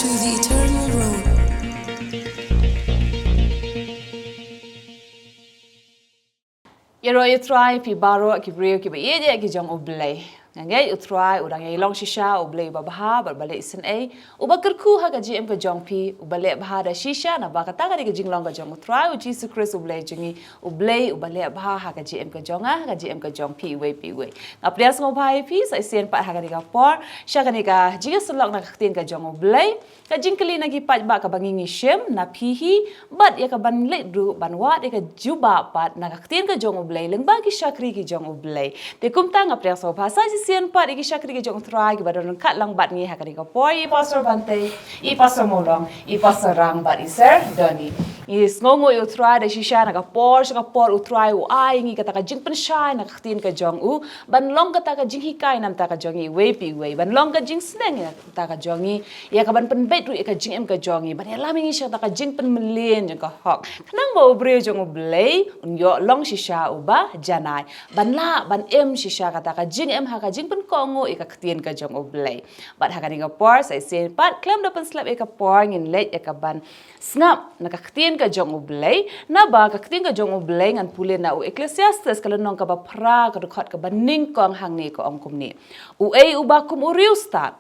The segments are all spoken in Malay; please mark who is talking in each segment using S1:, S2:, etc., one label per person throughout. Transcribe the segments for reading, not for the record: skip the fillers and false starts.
S1: to the eternal road.
S2: Yero try pi baro ki brio ki ba ye ki jong oblay. Ngai utry udang ye long shisha oblay babha barbale isen a ubakerku ha ka gm ka jong pi ubale bha da shisha na ba ka ta ka jing long ka jong utry u Jesus Christ oblay jingi oblay ubale bha ha ka gm ka jonga ka gm ka jong pi we ngaprias ngo bhai pi sa isen pa ha ka ka por sha ka ni ka jiga sulok na ka tin ka jong oblay ka jingkeli na gi pat ba ka bangi shem na pihi bat ya ka ban le du ban wa de ka juba pat na ka tin ka jong oblay leng ba ki shakri ki jong oblay te kum ta ngaprias ngo bha sa sian pat iki shakri ki jong try ki badon kat lang bat ni ha ka ka por I pastor bante I pastor molong I pastor rang bat iser doni I sngongo I utry de shisha na ka por utry u ai ngi ka ta ka jing pen shai na ka tin ka jong u ban long ka ta ka jing hikai nam ta ka jong I we ban long ka jing sneng ta ka jong I ya ka ban pen bet ru ka jing em ka jong I ban ya laming I ta ka jing pen melien jong ka hok kanang ba ubre jong blay un yo long shisha u ba janai ban la ban em shisha ka ta ka jing em ha ka jing pen kongo I ka ktien ka jong blay bat ha ka ni ka por sai sen pat klem do pen slap e ka por ngin let e ka ban snap na ka ktien ka jong blay na ba ka ktien ka jong blay ngan pule na u Ecclesiastes kalau nong ka ba pra ka khot ka ban ning kong hang ni ko ong kum ni u ei u ba kum u riu start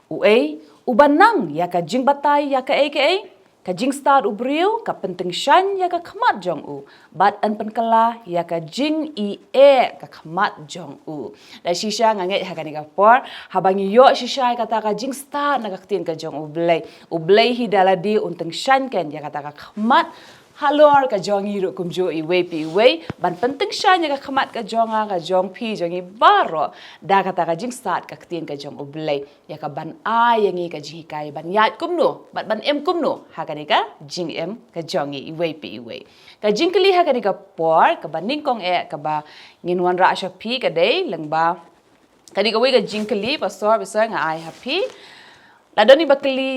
S2: u ei ubanang ya ka jing batay ya ka ka jing start ubriu ka penting shan ya ka khamat jong u bat an penkala ya ka jing ka khamat jong u da shisha nganget ha ka ni ka por habangi yo shisha ka ta ka jing start na ka tin ka jong ublay hidaladi unteng shan ken ya ka ta ka khamat halor ka jong I ru kumjo I we ban penting shan ya ka khamat ka jonga ka jong pi jong I baro da ka ta ka jing start ka tin ka jong oblay ya ka ban ai yang I ka ji kai ban yat kumno bat ban em kumno ha ka ni ka jing em ka jong I we ka jing kli ha ka ni ka por ka ban ning kong ka ba nginwan ra sha pi ka dei lang ba ka ni ka we ka jing kli pastor bisa nga ai happy la doni bakli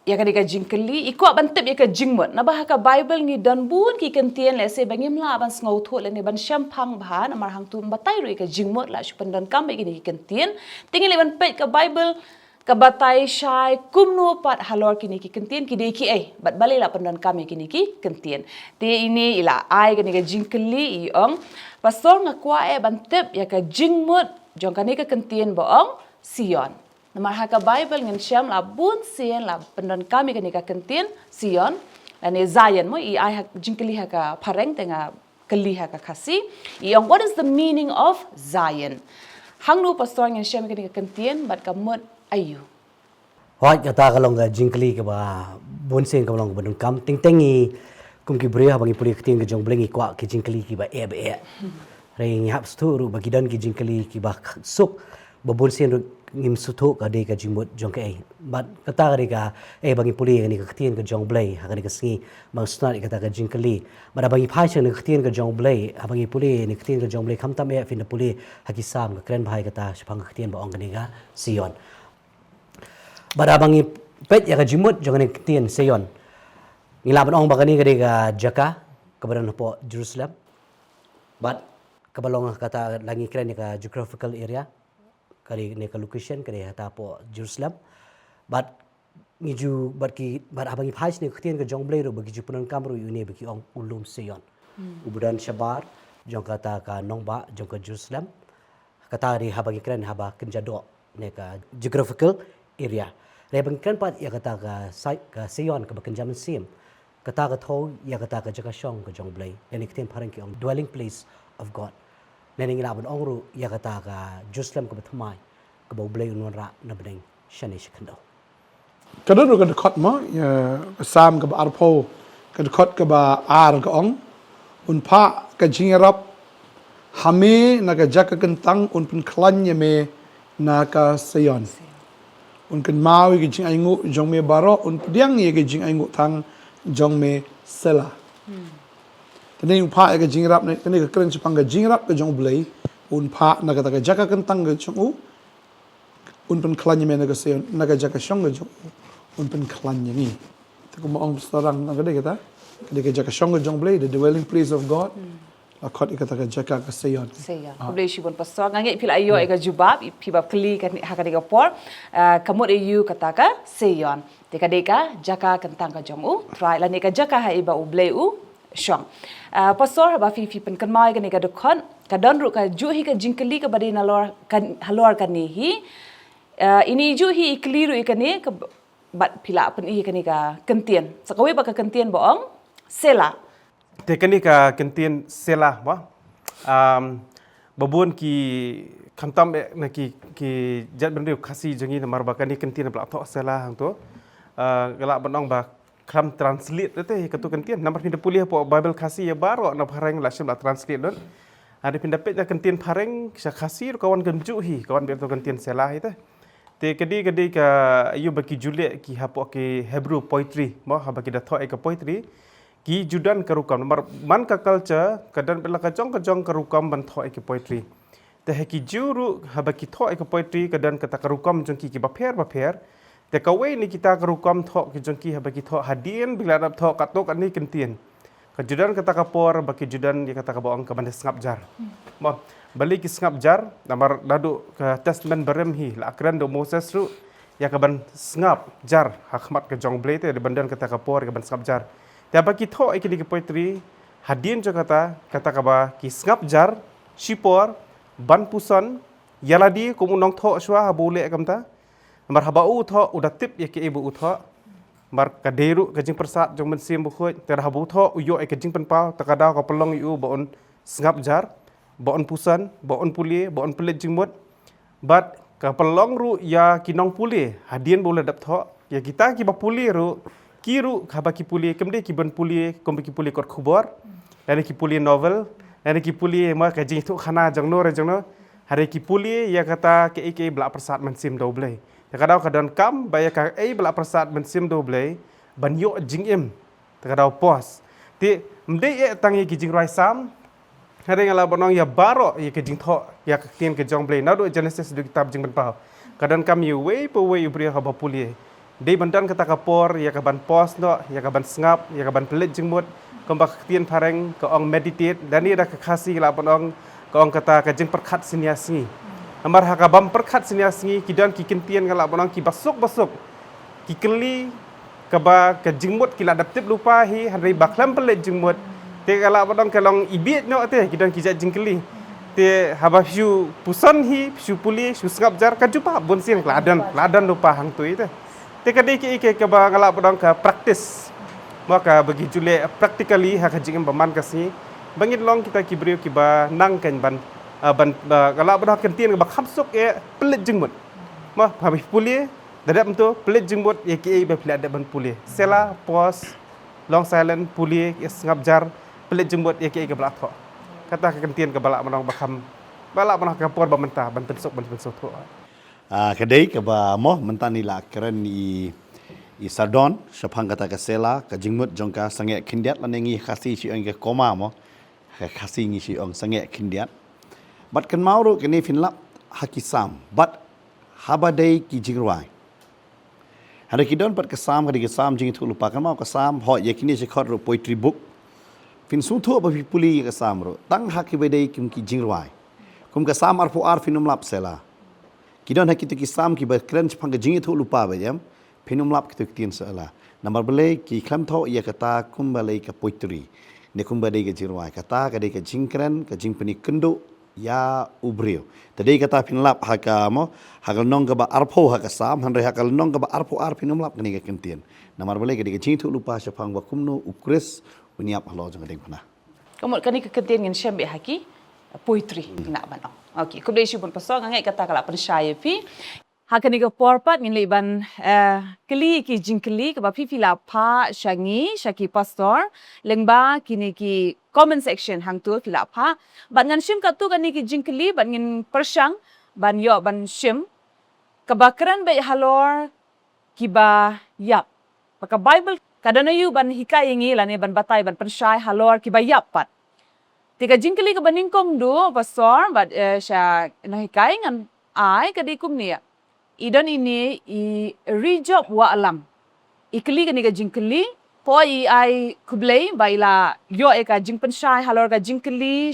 S2: ya ka jingkeli iko bantep ya ka jingmot na bah ka bible ni dan bun ki kentien le se bangim la ban ngau tho le ne ban shampang bha na mar hang tu batai ru ka jingmot la shu pandan kam ki ni kentien tingin le ban pe ka bible ka batai shai kumno pat halor ki ni ki kentien ki de ki bat bale la pandan kam ki ni ki kentien te ini ila ai ka ni ka jingkeli I ong pastor nga kwa bantep ya ka jingmot jong ka ni ka kentien bo ong Sion Namar ha ka Bible ngan syam la bun sien la pendon kami kan ka kentien Sion dan Zion mo I ha jingkeli ha ka pareng tenga keli ha ka kasi I what is the meaning of Zion hang nu pastor ngan syam kan ka kentien bat ka mot ayu
S3: Hoi kata kalau nggak jingkeli ke ba bun sien kalau nggak pendon kam ting tingi kum ki bria bangi puri ketien ke jong blengi kwa ki jingkeli ki ba be reng hap stu ru bagi dan ki jingkeli ki ba suk babun sien ru ngim sutu ka de ka jingmot jong ke bat kata ka bagi puli ni ka ktien ka jong blay ha ka singi mang snat kata ka jingkeli bara bagi phai chen ka ktien ka jong blay ha bagi puli ni ktien ka jong blay kham tam fin da puli ha ki sam ka kren bhai kata shpang ka ktien ba ong ni ka Sion bara bagi pet ya ka jingmot jong ni ktien Sion ngila ban ong ba ni ka de ka Jaka ka badan po Jerusalem bat kabalong kata langi kren ni ka geographical area kali ne ka location kali hata po Jerusalem but ngiju but abangi phais ne ktien ka jong blay ro bagi jupunan kamru yune bagi ong ulum Sion ubudan shabar jong kata ka nongba jong ka Jerusalem kata ri habagi kren haba kenjado ne ka geographical area re bang kren pat ya kata ka Sion ka bakenjam sim kata ka tho ya kata ka jaka shong ka jong blay ne ktien parang ki ong dwelling place of God Neneng laban ongru ya kata ka Jerusalem ka bathmai ka boblay unwan ra na beneng shani shikando.
S4: Kadang ka dekat ma ya sam ka arpo ka dekat ka ba ar ka ong unpa ka jingerap hame na ka jaka kentang un pen klanya me na ka Sion. Un kan mawi ka jing aingu jong me baro un pediang ye ka jing aingu tang jong me sela. Tani unpa ka jingrap ne tani ka keren chipang ka jingrap ka jong blay unpa na ka jaka kentang ka jong u un pen klanya me na ka Sion na ka jaka shong ka jong un pen klanya ni ta ko maong sarang na ka de kita ka jaka shong ka jong blay the dwelling place of God khot ikata ka jaka ka sayon
S2: Saya. Boleh si pun pasal ngangai pila ayo ega jubab piba keli kan hakade ka por kamut ayu kata ka seyon. Deka deka jaka kentang ka jong u try la neka jaka ha iba u blei u syong. Pasal ba fi pen kan mai kan ega dokon ka don ru ka ju hi ka jingkeli ka badi nalor kan halor kan ni hi ini ju hi ikliru ikani ka bat pila pen i kan ka kentien. Sakawi ba ka kentien boong sela.
S1: Tekani ka kentien sela ba babun ki khamtam na ki jat bendu khasi jangi na marba kani kentien bla tho sela hang to galak banong ba klam translate te ka tu kentien nambar pinda pulih po bible khasi ya baro na pareng la sim la translate don ada pinda pet na kentien pareng sa khasi kawan genju hi kawan ber to kentien sela hi te kedi ka ayu baki juliet ki hapo ki hebrew poetry mo ha baki da tho ka poetry ki judan karukam nomor man ka culture kadan bela kajong karukam ban tho ki poetry te ki juru habaki tho ki poetry kadan kata karukam jong ki baper te kawe ni kita karukam tho ki jong ki habaki tho hadien bila dap tho katok ani kentien ka judan kata kapor baki judan dia kata ka baong ka bandes ngap jar mo balik ki ngap jar nomor dadu ka testament barem hi la akran do moses ru ya ka ban ngap jar hakmat ka jong blate de bandan kata kapor ka ban ngap jar tiap bagi tho ikini ke poetry hadien jo kata kaba ki ngap jar shipor ban pusan yaladi kumunong tho shwa habule kamta mar habau tho udah tip ya ke ibu tho mar kaderu kajing persat jong mensim bukhoi ter habu tho uyo e kajing penpau takada ka pelong yu baon ngap jar baon pusan baon pulie baon pelet jingmut bat ka pelong ru ya kinong pulie hadien boleh dap tho ya kita ki ba pulie ru kiru habaki pulie kemde ki ban pulie kombe ki pulie kot khubor dan ki pulie novel dan ki pulie ma ka jing tu khana jang no hari ki pulie ya kata ke bla persat mensim doble ya kadau kadan kam baya ka bla persat mensim doble ban yo jing em kadau pos ti mde tangi ki jing rai sam hari ngala bonong ya baro ya ke jing tho ya ka tien ke jong ble na do genesis du kitab jing ban pau kadan kam you way po way ubri haba pulie Dei bandan kata kapor, ya kaban pos no, ya kaban ngap, ya kaban pelit jengmut, kembak tien pareng, ke ong meditate, dan ni ada kekasih lah penong, ke ong kata kajeng perkat siniasni. Amar hakabam perkat siniasni, kidan kikin tien kalau penong ki basuk, ki keli, kaba kajengmut kila adaptif lupa hi, hari baklam pelit jengmut. Te kalau penong kalong ibit no te, kidan kijat jengkeli. Te haba fiu pusan hi, fiu puli, fiu ngap jar, kajupa bonsin ladan lupa hang tu itu. Teka deki ke ba ngala podong ka practice maka bagi jule practically ha kajing baman kasni bangit long kita kibriu ki ba nang kan ban ngala podong kentien ba khamsuk pelit jengmut ma habis pulie dadap tu pelit jengmut ye ki ba pelit ban pulie sela pos long silent pulie ngap jar pelit jengmut ye ki ba tho kata kentien ke balak menong bakam balak menong ka por ba mentah ban pensuk tho
S5: Kedai ke ba moh mentani la keren i sardon syapang kata ke sela ke jingmut jongka sange kindiat la nengi khasi si ong ke koma mo khasi ngi si ong sange kindiat bat kan mauru kini finlap hakisam bat habadai ki jingruai hari kidon pat kesam kadi kesam jing tu lupa kan mau kesam ho ye kini si khot ro poetry book fin su thu ba puli kesam ro tang haki bedai kim ki jingruai kum kesam arfu finum lap sela Kidon hak kita kisam ki berkeren cepang kejing itu lupa bayam pinum lap kita kitien seala. Nambar belai ki klam tho ia kata kumbalai ke poetry. Ne kumbalai ke jirwai kata kadai ke jingkeren ke jing peni kendo ya ubrio. Tadi kata pinum lap haka mo hakal nong ke ba arpo haka sam handai hakal nong ke ba arpo pinum lap kini ke kentien. Nambar belai kadai ke jing itu lupa cepang wakumno ukris uniap halo jang kadai pana.
S2: Kamu kani ke kentien ngin syambe haki poetry nak banong. Okey, kau boleh pun pasal ngai kata kalau percaya pi. Hakani ke porpat ngin liban keli ki jingkeli ke bapi fila pa syangi syaki pastor lengba kini ki comment section hang tu fila pa ban ngan sim katu kani ki jingkeli ban ngin persyang ban yo ban sim kebakaran baik halor kiba yap. Maka Bible kadana yu ban hikai ngi lani ban batai ban persyai halor kiba yap pat. Tika jingkeli ke baningkom do pastor bat sya nahikai ngan ai kadikum ni idon ini I rejob wa alam ikeli kani ke jingkeli poi ai kublei baila yo eka jing penshai halor ka jing keli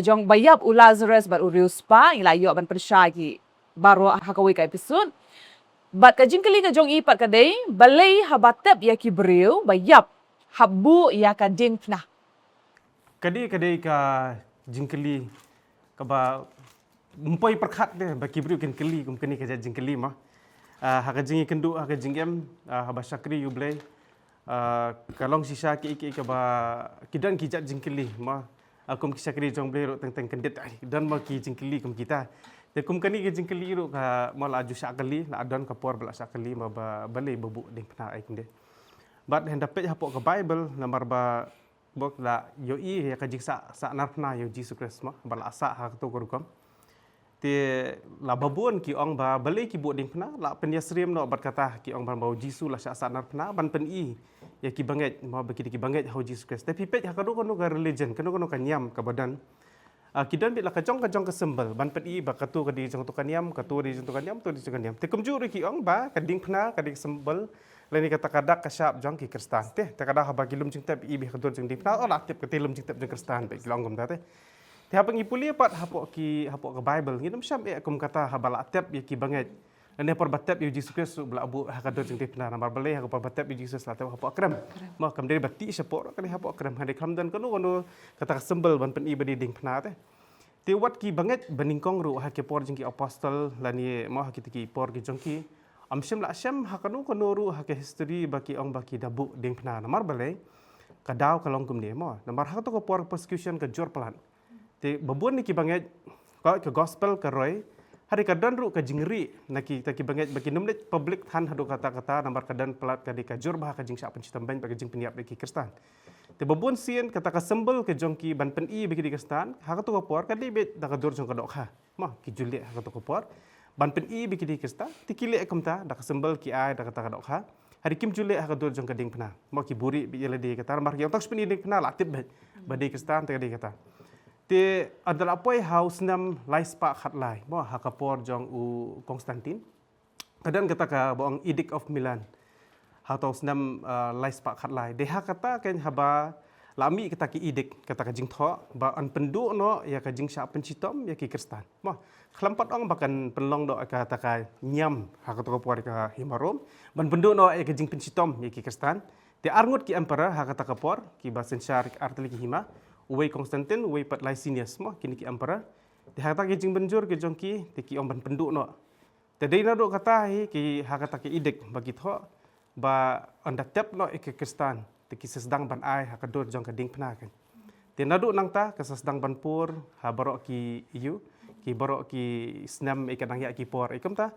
S2: jong bayap u Lazarus bar u riuspa ila yo ban penshai ki baro hakawi ka episode bat ka jing keli ka jong ipat ka dei balei habatep ya ki briu bayap habu ya ka ding pna
S1: Kadai ka jingkeli ka ba mumpoi perkhat de ba kibru ken keli kum keni ka jingkeli mah. Haka jingi kendu haka jingem haba syakri yublei kalong sisa ki ka ba kidan ki jat jingkeli mah. Kum ki syakri jong blei ro teng kendet dan ma ki jingkeli kum kita. Te kum keni ki jingkeli ro ka ma laju syakali la adan ka por bala syakali ma ba balei bebu ding pena ai kunde. But hendapet hapok ke Bible namar ba bok la yo ya ka jiksa sa narpna yo Jesus Christ ma bala asa ha to korkom te la babon ki ong ba balei ki bo ding pna la penyasrim no bat kata ki ong ban bau Jesus la sa narpna ban pen I ya ki banget ma ba ki banget ho Jesus Christ tapi pet ha kanu ka religion kanu ka nyam ka badan kidan bit la kajong ka sembel ban pen I ba katu ka di jong to kanyam katu di jong to kanyam to di jong kanyam te kumju ki ong ba ka ding pna ka ding sembel Leni kata kadak kasyap jong ki Kristan teh te kada haba kilum jing tep ibi kador jing dipna olah tip ketilum jing tep jing Kristan pe kilong gum tate te hapa ngipuli pat hapok ke Bible ngidum syam e kum kata habala tep ye ki banget leni por batep ye Jesus Kristus bla abu kador jing dipna namar bale ha por batep ye Jesus la te hapok akram ma kam dari bati sepor kali hapok akram hade kramdan kono kata sembel ban pen ibadi ding pna te wat ki banget beningkong ru ha ke por jing ki apostol lani ma ha ki por ki jong ki Amsyam la syam hakanu konoru hake history baki ong baki dabu ding pna namar balai kadau kalong kum ne mo namar hak to ko por persecution ke jor pelan te babun ni ki banget ko ke gospel ke roy hari kadan ru ke jingri naki ta ki banget baki numlet public han hadu kata-kata namar kadan pelat ka di ka jor bah ka jing syak pencitam ban baki jing peniap baki Kristan te babun sien kata ka sembel ke jongki ban pen I baki di Kristan hak to ko por ka debet da ka dor jong ka dok ha mo ki julie hak to ko por ban pen I biki di Krista tikile ekumta da kasembel ki ai da kata kadok ha hari kim jule ha kador jong kading pena mo ki buri bi yele di kata mar ki otak spini ding pena latip ba di Krista te di kata te adal apoi house nam lais pa khat lai mo ha kapor jong u Konstantin kadan kata ka boong Edict of Milan ha tos nam lais pa khat lai de ha kata ken haba lami kata ki edict kata ka jing tho ba an pendu no ya ka jing syak pencitom ya ki Kristan mo kelampat ong bahkan penlong do kata ka nyam ha ka to por ka himarom ban pendu no ya ka jing pencitom ya ki Kristan te arngut ki emperor ha kata ka por ki basen syar arteli ki hima uwei Konstantin uwei pat Licinius mo kini ki emperor te ha kata ki jing benjur ki jong ki te ki ong ban pendu no te dei na do kata hi ki ha kata ki edict bagi tho ba anda tep no ki Kristan te ki sedang ban ai ha kador jong ka ding pna kan te nadu nang ta ka sedang ban pur ha barok ki iu ki barok ki snam ikan nang ya ki por ikum ta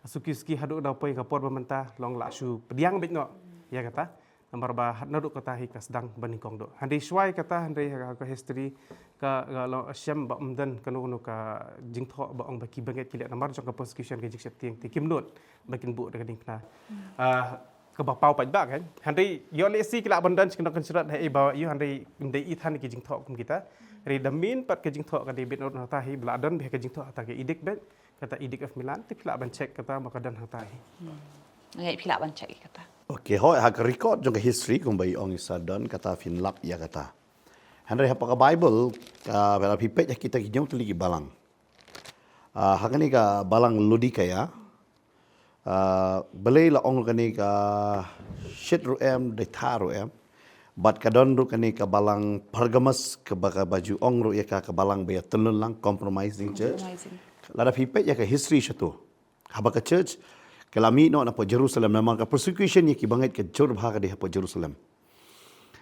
S1: suki hadu da poi ka por bamenta long la su pediang bet no ya kata nomor ba nadu kata hi ka sedang baningkong do handai swai kata handai ka history ka lo syam ba umdan kanu ka jingtho ba ong ba ki banget ki nomor jong ka persecution ka jik septiang ti kim not bakin bu da ding pna ke bapau pai ba kan handai yo lesi kila bandan kena konsirat hai ba yo handai ndai ithan ki jing tho kum kita ri damin pat ke jing tho ka debit not ta hi bladan be ke jing tho ta ke idik bet kata Edict of Milan ti kila ban check kata makadan ta hi
S2: ngai pila ban check kata
S5: Okay, hoi hak record jong history kung bai ong isadon kata finlap ya kata handai hapa ka Bible ka bela pipet ya kita kinyong tuli ki balang hakani ka balang Laodicea belai la ong kani ka shit ruem de taruem bat kadon ru kani ka balang Pergamus ke baju ong ru ya ka balang be tenun lang compromising church la da pipet ya ka history shatu haba ka church kalami no na po Jerusalem namang ka persecution ya ki banget ke jor bha ka di po Jerusalem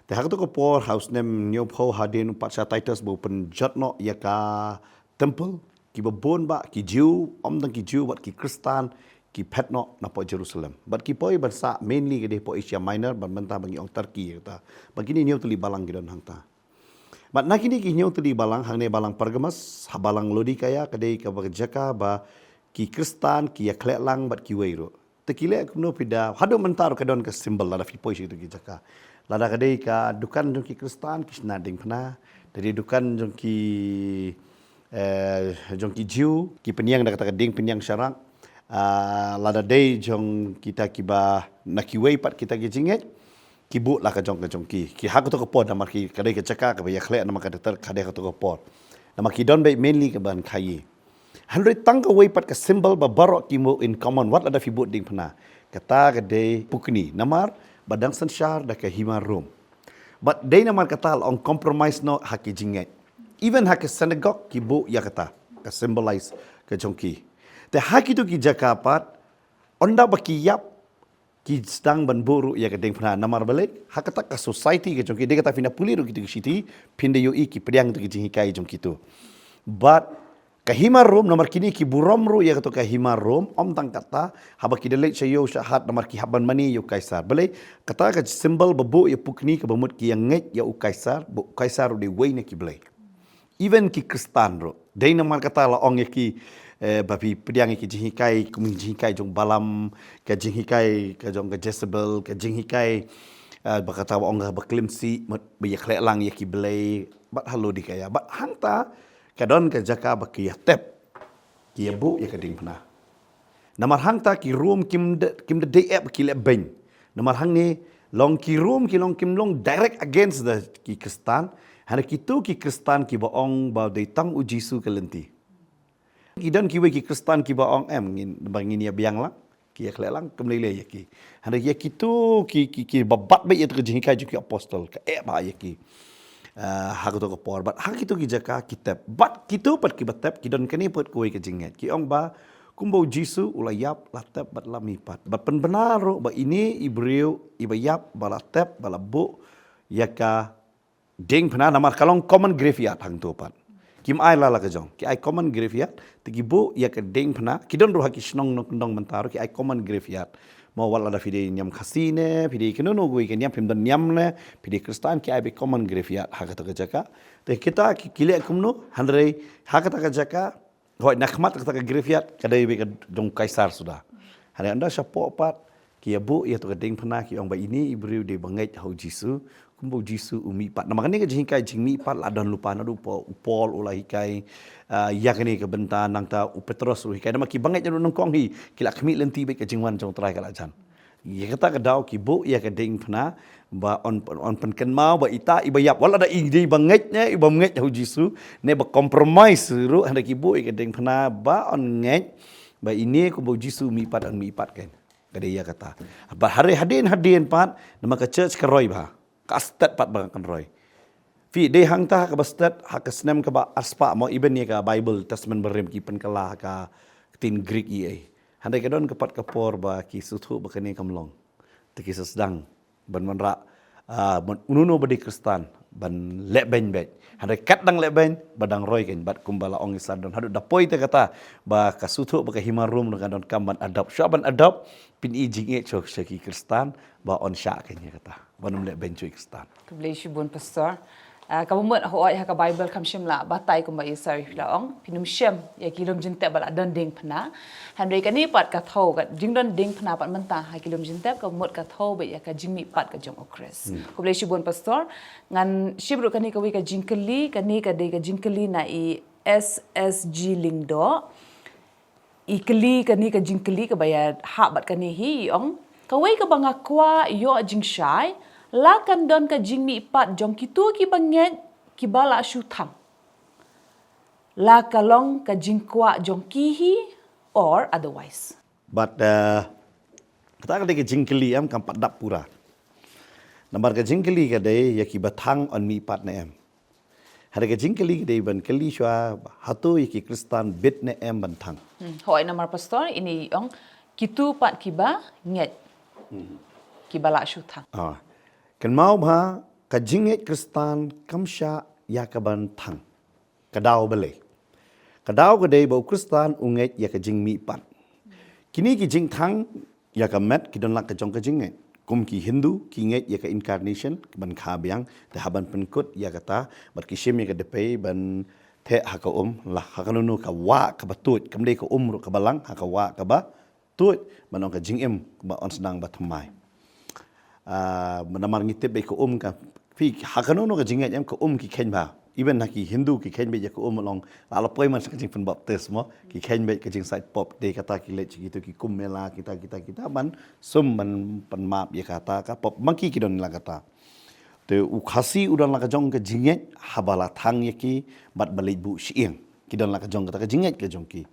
S5: te hak to ko por house nem nyo pho hadin pat sa Titus bo pen jot no ya ka temple ki babon ba ki Jew dang ki Jew bat ki Kristan ki pet no na po Jerusalem but ki poi bansa mainly ke po Asia Minor ban banta bangi ong Turkey kata bagini niu tuli balang gidon hangta but nakini ki niu tuli balang hangne balang Pergamus ha balang Laodicea kadai ka jaka ba ki Kristan ki ya kletlang bat ki weiro tekile kuno pida hado mentar kadon ka simbol la fi poi situ ki jaka lada kadai ka dukan jong ki Kristan ki snading pna dari dukan jong ki Jew ki peniang da kata ding peniang syarak lada day jong kita kiba nakiway pat kita gijinget kibut lah kajong ki hak tu kepot nama ki kadai ke cakap ke ya khlek nama ka doktor kadai ka tu kepot nama ki don be mainly ke ban khai handre tang ka way pat ka symbol ba barok ki mo in common what ada fibut ding pena kata kadai pukni namar badang sanshar da ka hima room but day namar kata on compromise no haki jinget even hak synagogue ki bu ya kata ka symbolize kajong ki te haki tu ki jakapat onda bakiyap ki sedang banburu ya kedeng pernah namar balik hakata ka society ke jongki dia kata fina puliru gitu siti pinda yo ki pedang tu ki hikai jong kitu but kahimar rom namar kini ki burom ru ya kata kahimar rom om tang kata haba ki delek sayo syahat namar ki haban mani yo kaisar balik kata ka symbol babu ya pukni ke bamut ki yang nget ya u kaisar bu kaisar de wayne ki balik even ki kristan ro dei namar kata la ong ya ki babi pedang ki jihikai kumin jihikai jong balam ka jihikai ka jong ka Jezebel ka jihikai bakata ong ba klimsi be khlek lang ye ki blai bat halo di kaya bat hanta ka don ka jaka ba ki tep ki bu ye ka ding pna namar hanta ki room kim de day app ki le ben namar hang ni long ki room ki long kim long direct against the ki kristan hana ki tu ki kristan ki ba ong ba de tang u jisu ka lenti kidan kiwe ki kristan ki ba ong ngin bangin ya biang lang ki khlelang kemlele ya ki handa ya kitu ki babat be ya tu jing ka ki apostol ka ba ya ki ha ko por bat ha kitu ki jaka kitab bat kitu pat ki batap kidan kani pat kuwe ke jinget ki ong ba kumbo jisu ulayap latap bat lami pat bat pen benar ba ini ibreu ibayap balatap balabu ya ka ding pena namar kalong common graveyard hang tu pat kim ai la ka jong ki ai common graveyard tigi bu ya ka ding phna ki don ro ha ki snong ndong mentar ki ai common graveyard mo wala da fide nyam khasine fide ki no goi ki nyam phim don nyam ne fide kristan ki ai be common graveyard ha ka ta jaka te kita ki kile kumno handre ha ka ta jaka hoi nakmat ka ta graveyard ka dai be ka dong kaisar sudah hare anda sapo pat ki bu ya to ka ding phna ki ong ba ini ibreu de bangai ho jisu kumbo jisu umi pat nama kani ke jingkai jingmi pat ladan lupa na rupa upol ulai kai ya kani ke bentan nang ta upetros ru kai nama ki bangai janu nong kong hi kila khmi lenti be ke jingwan jong trai kala jan ya kata ke dau ki bu ya ke ding phna ba on pen ken mau ba ita ibayap wala da ide bangai ne ibam ngai hu jisu ne ba compromise ru handa ki bu ke ding phna ba on ngai ba ini kumbo jisu mi pat an mi pat kan kade ya kata ba hari hadin pat nama ke church ke roi ba kastet pat bang kan roy fi de hang ta ka bastet ha ka snem ka ba aspa mo iben ni ka bible testament berim ki pen kala ka tin greek ie handai ka don ka pat ka por ba ki suthu ba kani kamlong te ki sedang ban manra ununo badi kristan ban le ben bet handai kat dang le ben badang roy ken bat kumbala ong islam don hadu da poi te kata ba ka suthu ba ka himarum don don kam ban adop syaban adop pin i jinge chok ki kristan ba on sya ken ya kata banum le ben cui kristan
S2: Keblesi bun pastor. Kamu mut hoai ha ka Bible kam shim la batai ko ba isari la ong pinum shem ya kilom jinte bala don ding phna handai kani pat ka thau ka jing don ding phna pat manta ha kilom jinte ka mut ka thau ba ya ka jingmi pat ka jong okres keblesi bun pastor ngan shibru kani ka wi ka jingkeli kani ka de ka jingkeli na i SSG lingdo i keli kani ka jingkeli ka baya ha bat kani hi ong ka wi ka banga kwa yo jing shai la kan don ka jingmi pat jong kitu ki banget ki bala syutang la kalong ka jingkwa jong kihi or otherwise
S5: but kata ka jingkeli am kam padap pura nambar ka jingkeli ka de ya ki batang on mi pat na em hari ka jingkeli ka de ban keli shwa hatu ki kristan bit na em bantang
S2: hoi namar pastor ini ong kitu pat kiba nget ki bala syutang
S5: kan mau ba ka jinget kristan kamsha ya ka bantang kadau bele kadau ka de bo kristan unget ya ka jingmi pat kini ki jing thang ya ka met ki don lak ka jong ka jinget kum ki hindu ki nget ya ka incarnation ban kha biang te haban penkut ya kata bat ki shim ya ka depe ban the ha ka la ha ka nu ka wa ka batut kam de ka ru ka balang ha ka wa ka ba tut manong ka jingem ba on sedang ba thamai menamar ngitip be ka ka fi ha ka nu ka jinget yam ka ki ken ba even naki Hindu ki khen be ko long la poi man sa jing pen baptismo ki khen be ke jing side pop de kata ki le gitu ki kumela kita ban sum ban pan map ye kata ka pop mangki ki don la kata te u khasi udan la ka jong ke jinget habala thang ye ki bat balik bu sieng ki don la ka jong kata ka jinget ke jong ki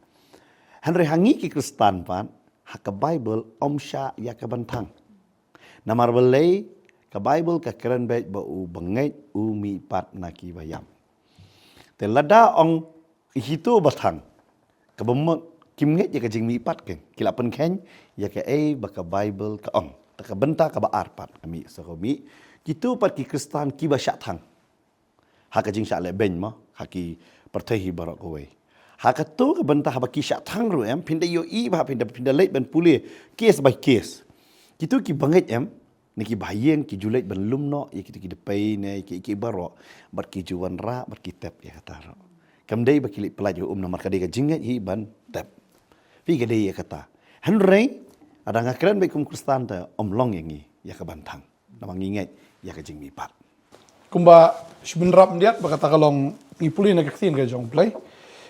S5: Henry hangi ki Kristan pan hak Bible omsha ya ka bantang namar belai ka Bible ka keren baik ba u bangai u mi pat naki bayam. Te lada ong hitu batang ka bemot kim nget ya ka jing mi pat ken kila pen ken ya ka ba ka Bible ka ong ta ka benta ka ba arpat kami sakomi kitu pat ki Kristan ki ba syak thang. Ha ka jing syak le ben mo ha ki pertehi barak kowe. Ha ka tu ka benta ha ba ki syak thang ru em pinda yo i ba pinda leit ben pulih case by case. Kitu ki banget em niki bayang ki julait ban lumno ya kita ki depai ne ki baro bat ki juan ra bat ki tep ya kata ro kam dei ba ki pelaj namar ka dei ka jingat hi ban tep fi ka dei ya kata Henry ada ngakran bai kum Kristan ta long yangi ya ka bantang namang ingat ya ka jing mi pat
S4: kumba shbenrap ndiat ba kata kalong ngipuli na kaktin ka jong play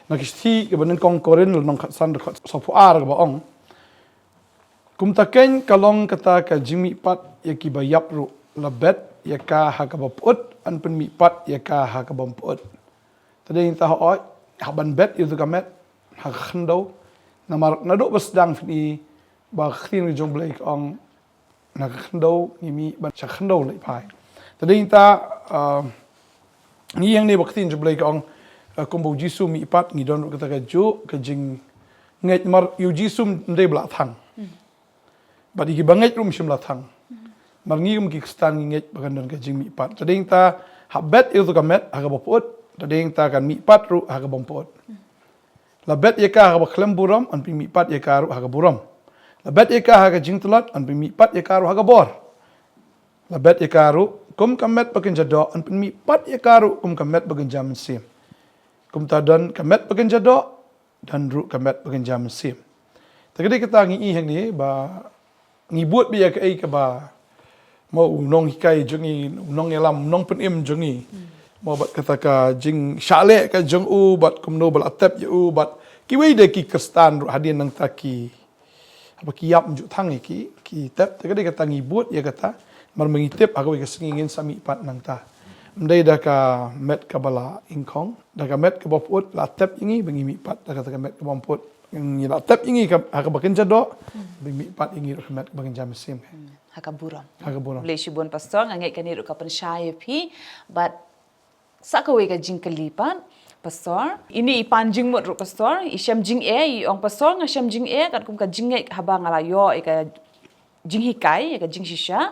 S4: na kisti ke banen kong korin nong san sopu ar ka ba ong kum taken kalong kata ka jimi pat ya ki bayap ru labet ya ka ha ka baput an pen mi pat ya ka ha ka bamput tadi ta oi ha ban bet itu ka met ha khndo namar na do basdang fini ba khin jong blake ong na khndo ni mi ban cha khndo lai pai tadi ta ni yang ni ba khin jong blake ong kum bo jisu mi pat ni don kata ka ju ka jing ngai mar yu jisum ndai bla thang Badi ki banget rum shimla thang. Marngi ki Kristan nget bagan ka jing mi pat. Tading ta habet itu ka met aga bopot. Tading ta kan mi pat ru aga bompot. La bet ye ka aga bakhlem buram an pi mi pat ye ka ru aga buram. La bet ye ka aga jing tulat an pi mi pat ye ka ru aga bor. La bet ye ka ru kum ka met bagan jado an pi mi pat ye ka ru kum ka met bagan jam sim. Kum ta dan ka met bagan jado dan ru ka met bagan jam sim. Tagadi kita ngi hang ni ba ngibut biya ka ay ka ba mo unong hikay jungi unong elam unong penim jungi mo bat kata ka jing syale ka jung u bat kumno bal atep ya u bat kiwei de ki Kristan ru hadin nang taki apa ki yap ju thang ki tep te kata ngibut ya kata mar mengitip aga ka singin sami pat nang ta mdai da ka met ka bala ingkong da ka met ka boput la tep ingi bengi mi pat da kata ka met ka bomput yang la tep ingi ka aga bakin jado bengi mi pat ingi ru met bakin jam sim
S2: Hakaburam.
S4: Hakaburam.
S2: Blesibun pastor ngangai kani ru kapan syai pi but sakawe ka jingkalipan pastor ini ipan jingmut ru pastor isyam jing i ong pastor ngasham jing kat kum ka jingai habang ala yo ka jing hikai ka jing shisha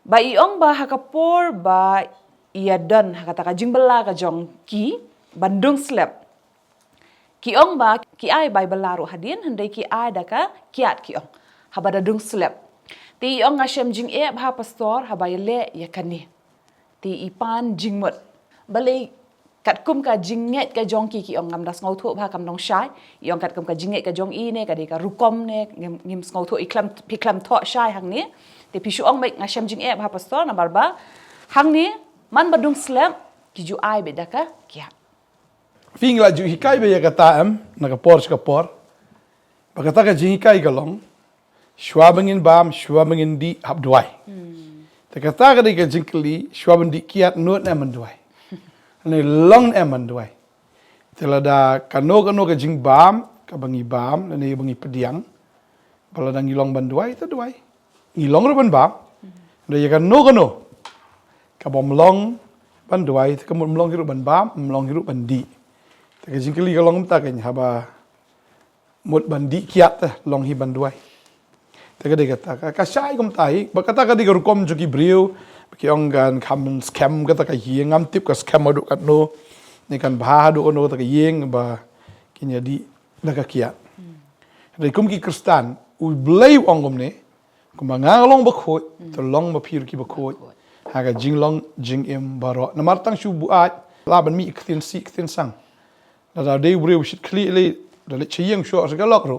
S2: ba iong ba hakapor ba ia dan hakata ka jing bela ka jong ki Bandung slap ki ong ba ki ai bai belaru hadin handai ki ai daka kiat ki ong habada dung slap ti ong ngasham jing bha pastor habai le ya kani ti ipan jingmut balai kat kum ka jinget ka jong ki ong ngam das ngau thu bha kam dong shai iong kat kum ka jinget ka jong i ne ka de ka rukom ne ngim ngau thu iklam piklam tho shai hang ni ti pishu ong mai ngasham jing bha pastor na barba hang ni man badung slap ki ju ai be daka kia
S4: Fing la ju hikai be ya kata am na ka por ska por ba kata ka jing hikai ka long Schwabingen bam, Schwabingen di hab duai. Te kata ka di ka jingkli, Schwabingen di kiat nuot eman duai. Ni long eman duai. Te lada kano ka jing bam, ka bangi bam, ni bangi pediang. Bala da ngilong ban duai, ta duai. Ngilong ru ban bam. Da ya kano. Ka bom long ban duai, te kamut mlong hiru ban bam, mlong hiru ban di. Te ka jingkli ka long ta ka haba mut ban di kiat ta long hi ban duai. Teka dia kata, kasai kum tai, berkata kadi garukom joki brio, bagi orang kan scam kata ka hieng ngam tip ka scam aduk kat no, ni kan bah aduk no kata ka hieng ba kinya di daga kiat. Dari kum ki Kristan, u blai ong kum ne, kum ngalong bakoi, tolong bapir ki bakoi, haga jinglong jing em baro. Namar tang shu buat, laban mi iktin si iktin sang. Nada dei brio shit kli le, dalit chieng shu segalok ro.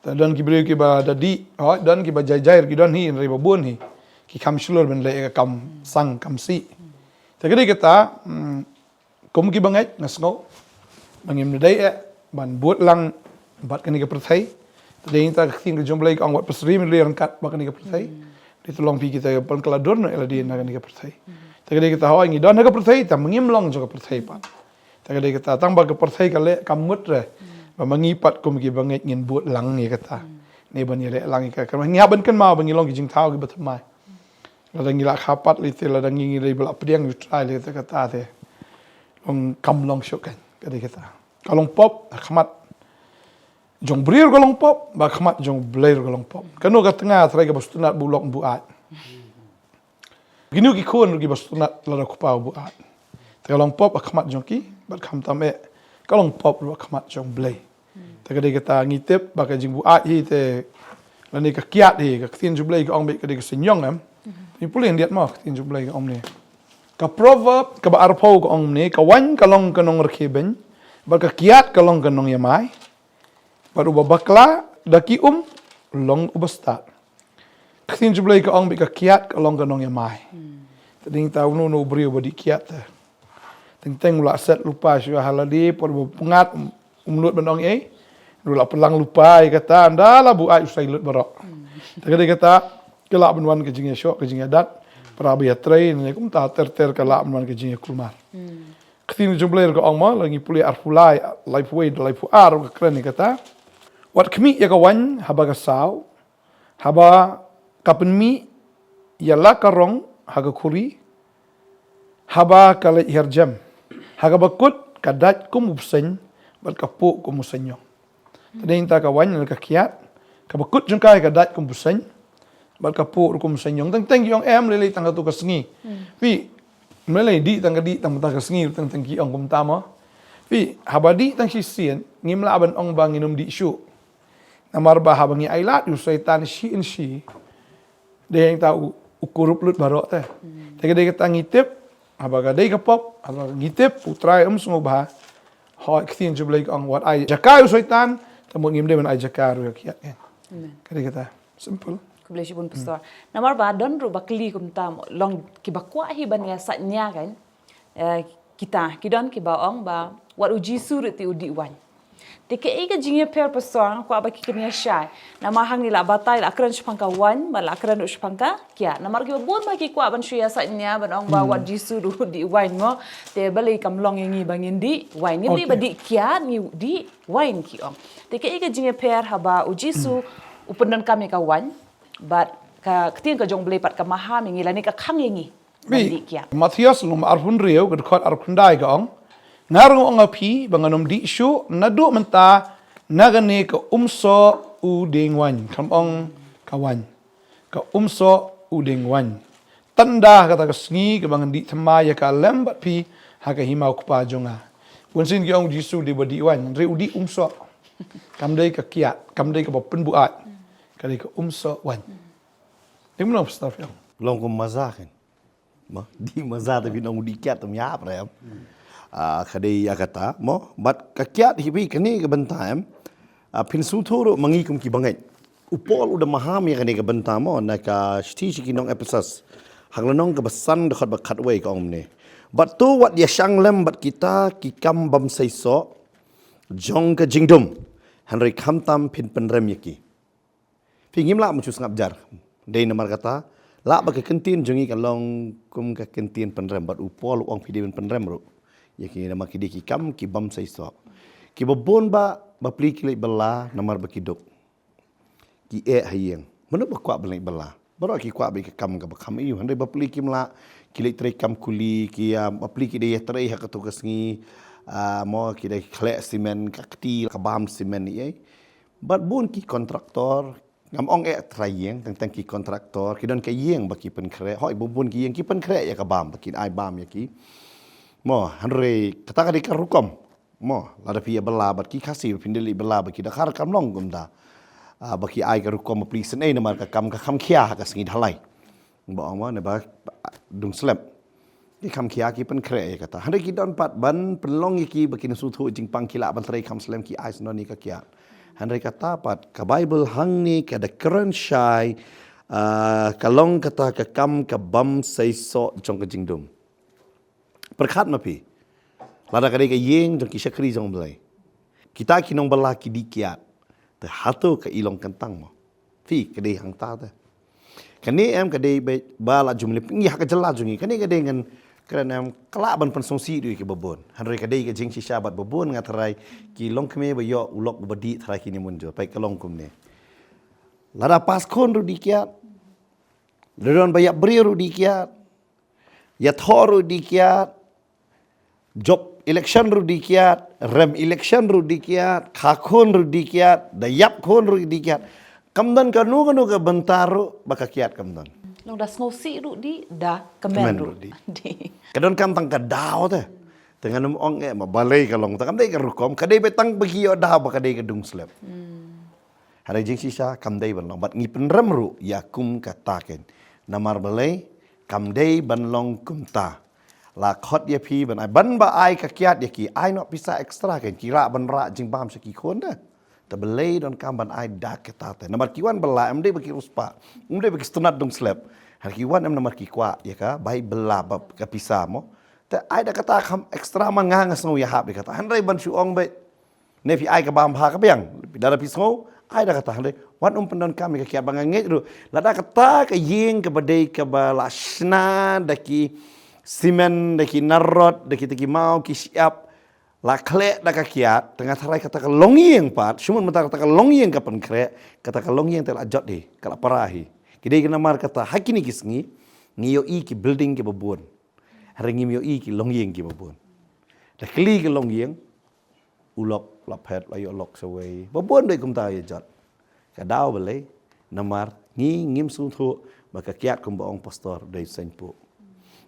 S4: Dan ki beri ki ba dadi dan ki ba jair ki don hi ri ba bun hi ki kam shulur ben le kam sang kam si te kedi kata kum ki bangai ngasngo bangim dai ban buat lang bat kani ka perthai tadai ta khin ka jomblai ka wat pasri mi le kat ba kani ka perthai di tolong pi kita pan kala dor no ela di na kani ka perthai tagade kita hawa ngi don ka perthai ta mangim long jo ka perthai pa tagade kita tang ba ka perthai ka le kamut re ba mangi pat kum ki bangai ngin buat lang ni kata ni ban le lang ka kan ngi ban kan ma bangi long ki jing thau ki batamai la ngi la khapat li te la ngi le bla pdiang yu trai le ta kata te long kam long shokan kade kita kalong pop khmat jong brir golong pop ba khmat jong blair golong pop kanu ka tengah trai ka bastunat bulok buat ginu ki khon ki bastunat la ku pa buat kalong pop khmat jong ki ba kham tam kalong pop ru khmat jong blay tagade kita ngitep ba ka jing buat hi te la ni ka kiat hi ka tin ju blay ka ong be ka de ka senyong am ni pulin diat ma tin ju blay ka ong ni ka proverb ka ba arpo ka ong ni ka wan kalong kanong rekeben ba ka kiat kalong kanong yamai baru babakla daki long ubasta khin jublai ka ong bi ka kiat ka long ka nong yamai tading tau no brio badi kiat teng ula set lupa syu haladi por pengat lut benong dula pelang lupa kata anda la bu ai usai lut barok tagade kata kelak benwan ke jing syok ke jing adat prabi train ne kum ta ter kelak benwan ke jing kulmar khin jublai ka ong ma lagi puli arfulai life way life ar ka kren kata wat kami ya kawan haba kasau haba kapenmi yala karong haga kuri haba kala herjam haga bakut kadat kum ubsen bal kapu kum musenyong tading ta kawan ka kiat ka bakut jungkai kadat kum busen bal kapu kum musenyong teng yong lele tang tu kasengi pi melai di tang ta kasengi teng ki ong kum tama pi haba di tang sisien ngimla ban ong banginum di syu namar bah bangi ailat yu syaitan shi in shi de yang tahu ukurup lut barok teh tagade kita ngitip abaga dei ka pop abaga ngitip putrai sungo bah ha ktin jublai ang wat ai jakai syaitan tamu ngim de man ai jakaru kiat kan kade kita simple
S2: ku boleh sibun pastor namar ba don ru bakli kum tam long ki bakwa hi ban ya satnya kan kita kidon ki baong ba wat uji surut ti udi wan Tike ika jingya per pastor ko abaki kenya syai. Nama hang nila batai la akran shpangka wan, bala akran shpangka kia. Namar ki bon ba ki ko aban shuya satnya ban ong ba wat jisu di wine mo. Te balai kamlong yang bangin di wine. Ni beli badi kia ni di wine ki ong. Tike ika jingya per haba ujisu upendan kami ka wan. But ka ketin ka jong beli pat ka maham yang ni ka khang yang badi kia.
S4: Matthias lum arhun riau ka khot arkundai ka ong. Ngarung ong api banganom di syu nadu menta nagane ka umso uding wan kam ong kawan ka umso uding wan tanda kata ka sngi ka bangan di thama ya ka lembat pi ha ka himau pa jonga bunsin ki ong jisu di badi wan re udi umso kam dei ka kiat kam dei ka pen buat ka dei ka umso wan dimno stuff ya
S5: long kum mazakan ma di mazah tapi nong di kiat tum yap rem kadai akata mo bat kakiat hibi kani ke bentam pin suturu mangikum ki bangai upol udah maham ya kani ke bentam mo na ka sti ki nong episas hanglanong ke besan dekat bakat wei ka omne bat tu wat ya shanglem bat kita ki kam bam saiso jong ke jingdum hanri khamtam pin penrem yaki pingim la mucus ngabjar dei namar kata la ba ke kentin jongi kalong kum ke kentin penrem bat upol uang pidi penrem ru yaki nama kidi ki kam ki bam saiso ki babon ba bapli ki bela namar bakiduk ki hayeng mana ba kwa belai bela baro ki kwa be kam ka bakam iu hande bapli ki mla ki tre kam kuli ki bapli ki de tre ha ka to kasngi mo ki de khle simen ka kti ka bam simen ye bat bun ki kontraktor ngam ong trayeng tang ki kontraktor ki don ka yeng baki pen kre hoi bubun ki yeng ki pen kre ya ka bam baki ai bam ya ki mo hanre kata kadi karukom mo lada pia bela bat ki kasih pindeli bela baki dakar kam long gumda baki ai karukom pli sen ai namar ka kam khia ka singi dhalai bo mo ne ba dung slep ki kam khia ki pen kre kata hanre ki don pat ban penlong ki baki nasu thu jing pang kila ban trai kam slem ki ai snoni ka kia hanre kata pat ka bible hang ni ka da keren shai kalong kata ka kam ka bam sai so jong ka jingdum perkhat ma pi Lada kadai ka yeng jong kisah kri jong belai. Kita kinong bala ki dikiat. Te hatu ka ilong kentang mo. Fi kadai hang ta te. Kani em kadai bala jumli pingi hak jela jungi. Kani kadai ngan kerana em kelak ban pensongsi du ki babon. Hanre kadai ka jing shisha bat babon ngatarai ki long keme ba yo ulok badi tarai kini munjo. Pai kalong kum ne. Lada pas kon ru dikiat. Ladon bayak beri ru dikiat. Ya thor ru dikiat. Job election ru dikiat, rem election ru dikiat, khakon ru dikiat, dayap kon ru dikiat. Kamdan kanu ka bentaru baka kiat kamdan.
S2: Long dah ngosi ru di dah
S5: Kemen
S2: kemen
S5: ru
S2: ru
S5: di.
S2: di.
S5: Kadon kam tang ka daw te. Dengan ong ma balai ka long takam dai ka rukom, kadai betang bagi yo daw baka dai ka dung slep. Hari jing sisa kam dai ban long bat ngi penrem ru ya kum kataken. Namar balai kam dai ban long kum ta. La khot ye pi ban ai ban ba ai ka kiat ye ki ai no pisa extra ken kira ban ra jing bam seki kon da ta belai don kam ban ai dak kata te namar kiwan bela em de bagi ruspa de bagi stunat dong slep har kiwan em namar ki kwa ye ka bai bela bab ka pisa mo ta ai da kata kam extra man nga ngasno ya hab kata han ban su ong be ne pi ai ka bam ha ka bang dara pisngo ai da kata han wan pendon kam ka kiat bang nget ru la da kata ka yeng ka badai ka bala shna daki simen deki narot deki teki mau ki siap la kle da ka kiat tengah tarai kata ka longieng pat sumun mata kata ka longieng ka pen kre kata ka longieng tel ajot di kala parahi kidai kena mar kata hakini kisngi ngiyo i ki building ki babon haringi mio i ki longieng ki babon da kli ki longieng ulok la pet la yo lok sawai babon dei kum ta ye jot ka daw belai namar ngi ngim sung thu maka kiat kum baong pastor dei senpo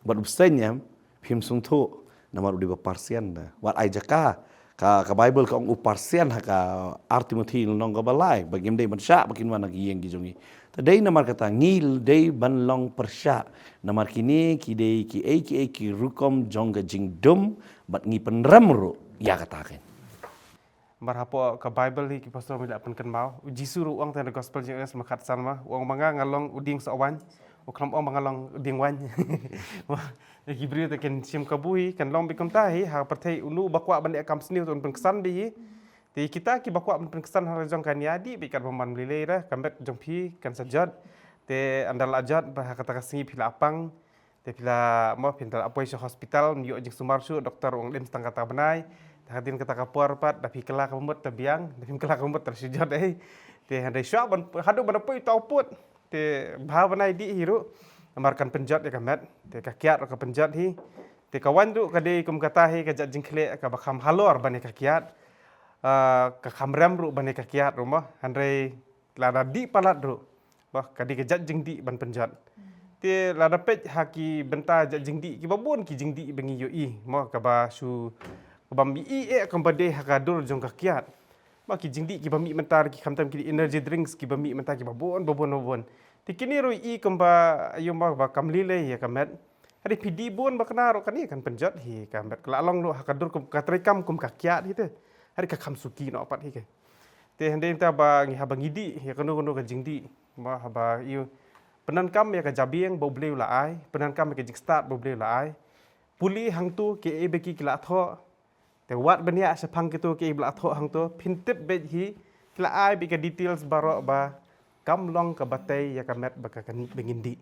S5: Bat ubsenya phim sung thu namar udi parsian da wat ai jaka ka bible ka ong parsian ha ka artimoti nong ka balai bagim dei ban sya bakin wana gi yeng gi jongi ta dei namar kata ngil dei ban long persya namar kini ki dei ki rukom jongga jingdum bat ngi penrem ru ya kataken
S1: Marhapo ka Bible hi ki pastor mi pen kan mau jisu ru ong tan gospel jeng es makat san ma wong manga ngalong uding so wan ukram ong mangalong uding wan ki brio te ken sim kabui kan long bikom tahi ha perthai unu bakwa ban ekam sniu ton pen kesan bi ti kita ki bakwa pen kesan har jong kan yadi bi kan paman lile ra kambet jong phi kan sajat te andal ajat ba kata kasingi phila apang te phila mo pintal apoi hospital mio jeng sumarsu doktor ong dem setengah ta benai Hatin kata kapur pat tapi kelak kemut terbiang tapi kelak kemut tersujud te handai syab hadu ban pui tau put te bhavanai di hiru amarkan penjat ya kamet te kakiat ka penjat hi te kawan tu kade kum kata hi kajat jingkhle ka bakam halor ban kakiat ka kamram ru ban kakiat rumah handai lada di palat ru bah kade kajat jingdi ban penjat te lada pej haki benta jat jingdi ki babon ki jingdi bengi yo i mo ka ba su bambi kembali hakadur jong kakiat maki jingdi ki bambi mentar ki khamtam ki energy drinks ki bambi mentar ki babon tikini ro i kemba ayo ba kamlile ya kamet hari pidi bon bakna ro kani kan penjat hi kamet kelalong lo hakadur kum katrekam kum kakiat hite hari ka khamsuki no apat hi ke te hande ta ba ngi habangidi ya kono ka jingdi ma ba iyo penan kam ya ka jabieng bo bleu la ai penan kam ya ka jikstart bo bleu la ai puli hangtu ke ebeki kila tho te wat bania sepang kitu ke ibla tho hang tu pintip be hi kila ai bi ka details baro ba kamlong ka batai ya kamet baka kan bengindi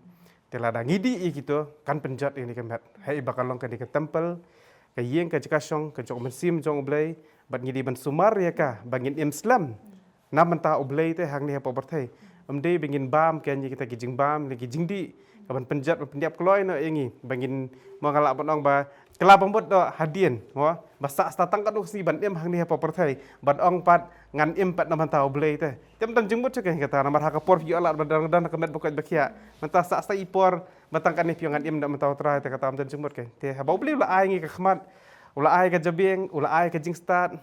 S1: te lada ngidi i kitu kan penjat ini kamet hai bakalong ka di ka temple ka yeng ka jakasong ka jong mensim jong blai bat ngidi ban sumar ya ka bangin islam nam menta oblai te hang ni ha pobertai amde bengin bam kan kita kijing bam lagi jingdi kaban penjat pendiap kloi no ingi bangin mangalak banong ba kelap pembut do hadien mo basa statang kadu si ban em hang ni ha poperthai ban ong pat ngan em pat naman tau blei te tem tan jengmut cek kata namar ha kapor pi alat badang dan kemet bukat bakia menta sa sa ipor batang kan ni pi ngan em dak mentau trai te kata tan jengmut ke te ha bau blei la ai ngi ka khmat ula ai ka jabeng ula ai ka jing start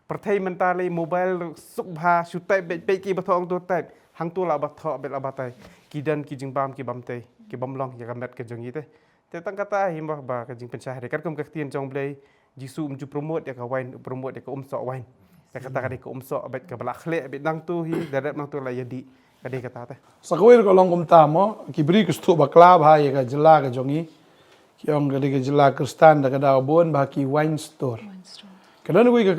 S1: perthai mentale mobile sukbha sutai be ki bathong tu tai hang tu la batho be la batai kidan ki jing bam ki bamte ki bamlong ya kamet ke jongi te tang kata himbah ba ka jing pensah dekat kum kaktian jong blei jisu mju promote ya ka wain promote ya ka sok wain ya kata ka sok bet ka balak khle bet nang tu hi darat nang tu la yadi ka kata te
S4: Sakawir ko long kumta mo kibri ko stu bakla ba ya ka jela ka jongi Kiong kadai ke jela Kristen da kada bon bah ki wine store. Kada ni ke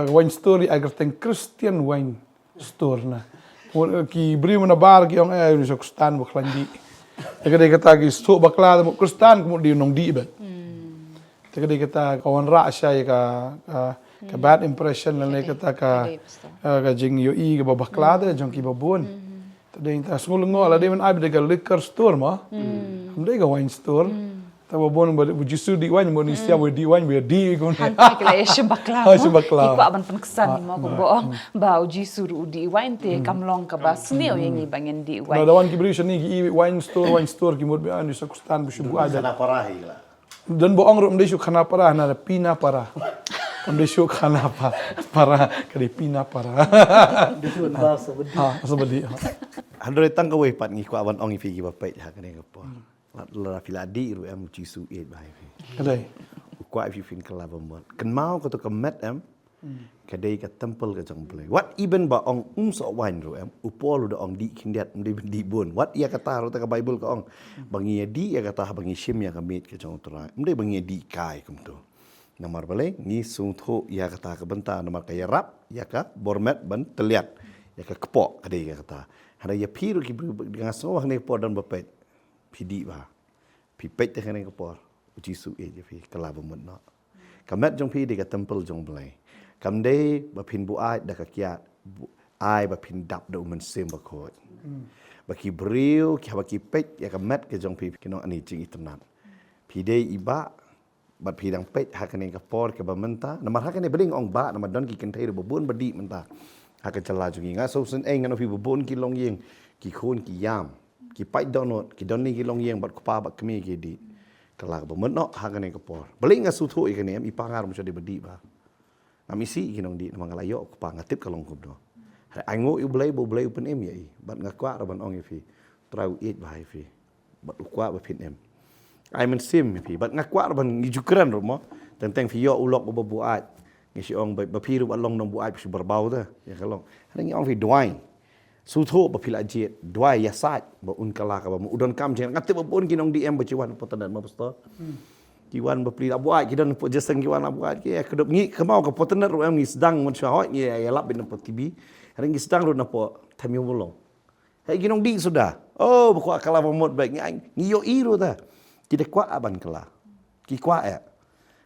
S4: wine store agar teng Christian wine store na. Ki beri mana bar kiong ni sok Kristen baklandi. Kadai kata ki sok bakla mo Kristen kemudian nong di bet. Kadai kata kawan ra saya ka bad impression lain kata ka jing yo i ke bakla da jong ki babon. Tadi ta ngulungo ala de man ai de liquor store ma. Amde ka wine store. Tahu bon justru di wine bon istia di wine biar di kon.
S2: Hantai kila esem bakla.
S4: Esem bakla.
S2: Iku aban penkesan ni mau bohong. Bau ji suruh di wine te kamlong ka ba sneo yang ni bangen di wine.
S4: Nah, dawan ki beri sini ki wine store ki mod biar ni sakustan bersyubu ada.
S5: Sana parahi lah.
S4: Dan bohong rum dia syuk khana parah na pina parah. Dia syuk khana parah kali pina parah. Sebedi.
S5: Handre tang kawai pat ngi kwa wan ong ifi ki bapai ha kene kapo. Lara filadi ru em jisu e bai.
S4: Kadai.
S5: Kwa ifi fin kala bomot. Ken mau ko to kemet em. Kadai ka temple ka jong play. What even ba ong so wine ru em. Upol do ong di kindiat di bon. What ia kata ru ta ka Bible ka ong. Bangi di ia kata bangi shim ya ka mit ka jong tra. Mde bangi di kai kum to. Namar bale ni sung tho ia kata ka benta namar ka yarap ia ka bormet ban teliat. Ia ka kepok kadai ia kata. Hada ia piru ki dengan so hne po dan bapet. Pidi ba. Pi pet te kene kapor. Uji su e je pi kala bomot no. Kamet jong pi de ka temple jong blai. Kam de ba pin bu ai da ka kiat. Ai ba pin dap da umen sem ba khot. Ba ki bril ki ba ki pet ya kamet ke jong pi kino ani jing itnat. Pi de iba bat pi dang pet ha kene kapor ke ba menta. Namar ha kene beding ong ba namar don ki ken thai ba bun ba di menta. Ha ka chala jong nga so sen eng no pi ba bun ki long yeng ki khon ki yam. Ki pai donot ki donni ki long yeng bat kupa bat kemi ki di kelak bomot no ha kene kapor beli nga su thu i kene i pangar mo de bedi ba amisi ki nong di namang layo kupa ngatip kalong kup do ha ango i blai bo blai pen em ye bat nga kwa ban ong fi trau it ba fi bat kwa ba pin em ai men sim fi bat nga kwa ban ngi jukran ro mo teng fi yo ulok bo buat ngi si ong ba pi ru bat long nong buat fi berbau ta ya kalong ha ngi ong fi doai su tho ba phila jet dwai ya sat ba un kala ka ba udon kam jen ngate ba bon kinong di em ba ciwan potanan ma pastor kiwan ba phila buat kidan po jeseng kiwan buat ki kedop ngi kemau ka potanan ro em ngi sedang mon syahot ngi ya lap bin po tv hari ngi sedang ro na po tamiu bolong hai kinong di sudah oh ba kwa kala ba mod ba ngi yo iro ta tidak kwa aban kala ki kwa ya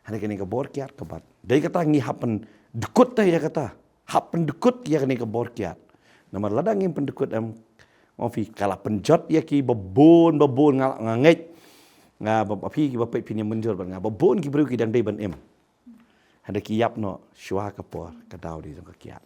S5: hari kini ka bor kiat ka bat dai kata ngi hapen dekut ta ya kata hapen dekut ya kini ka bor kiat Nama ladang yang pendekut am ngofi kala penjot ya ki babon ngangit nga bapi ki bapai pinya menjor ban nga babon ki bru ki dang dai ban em hada ki yap no shwa ka por ka daw di jong ka kiat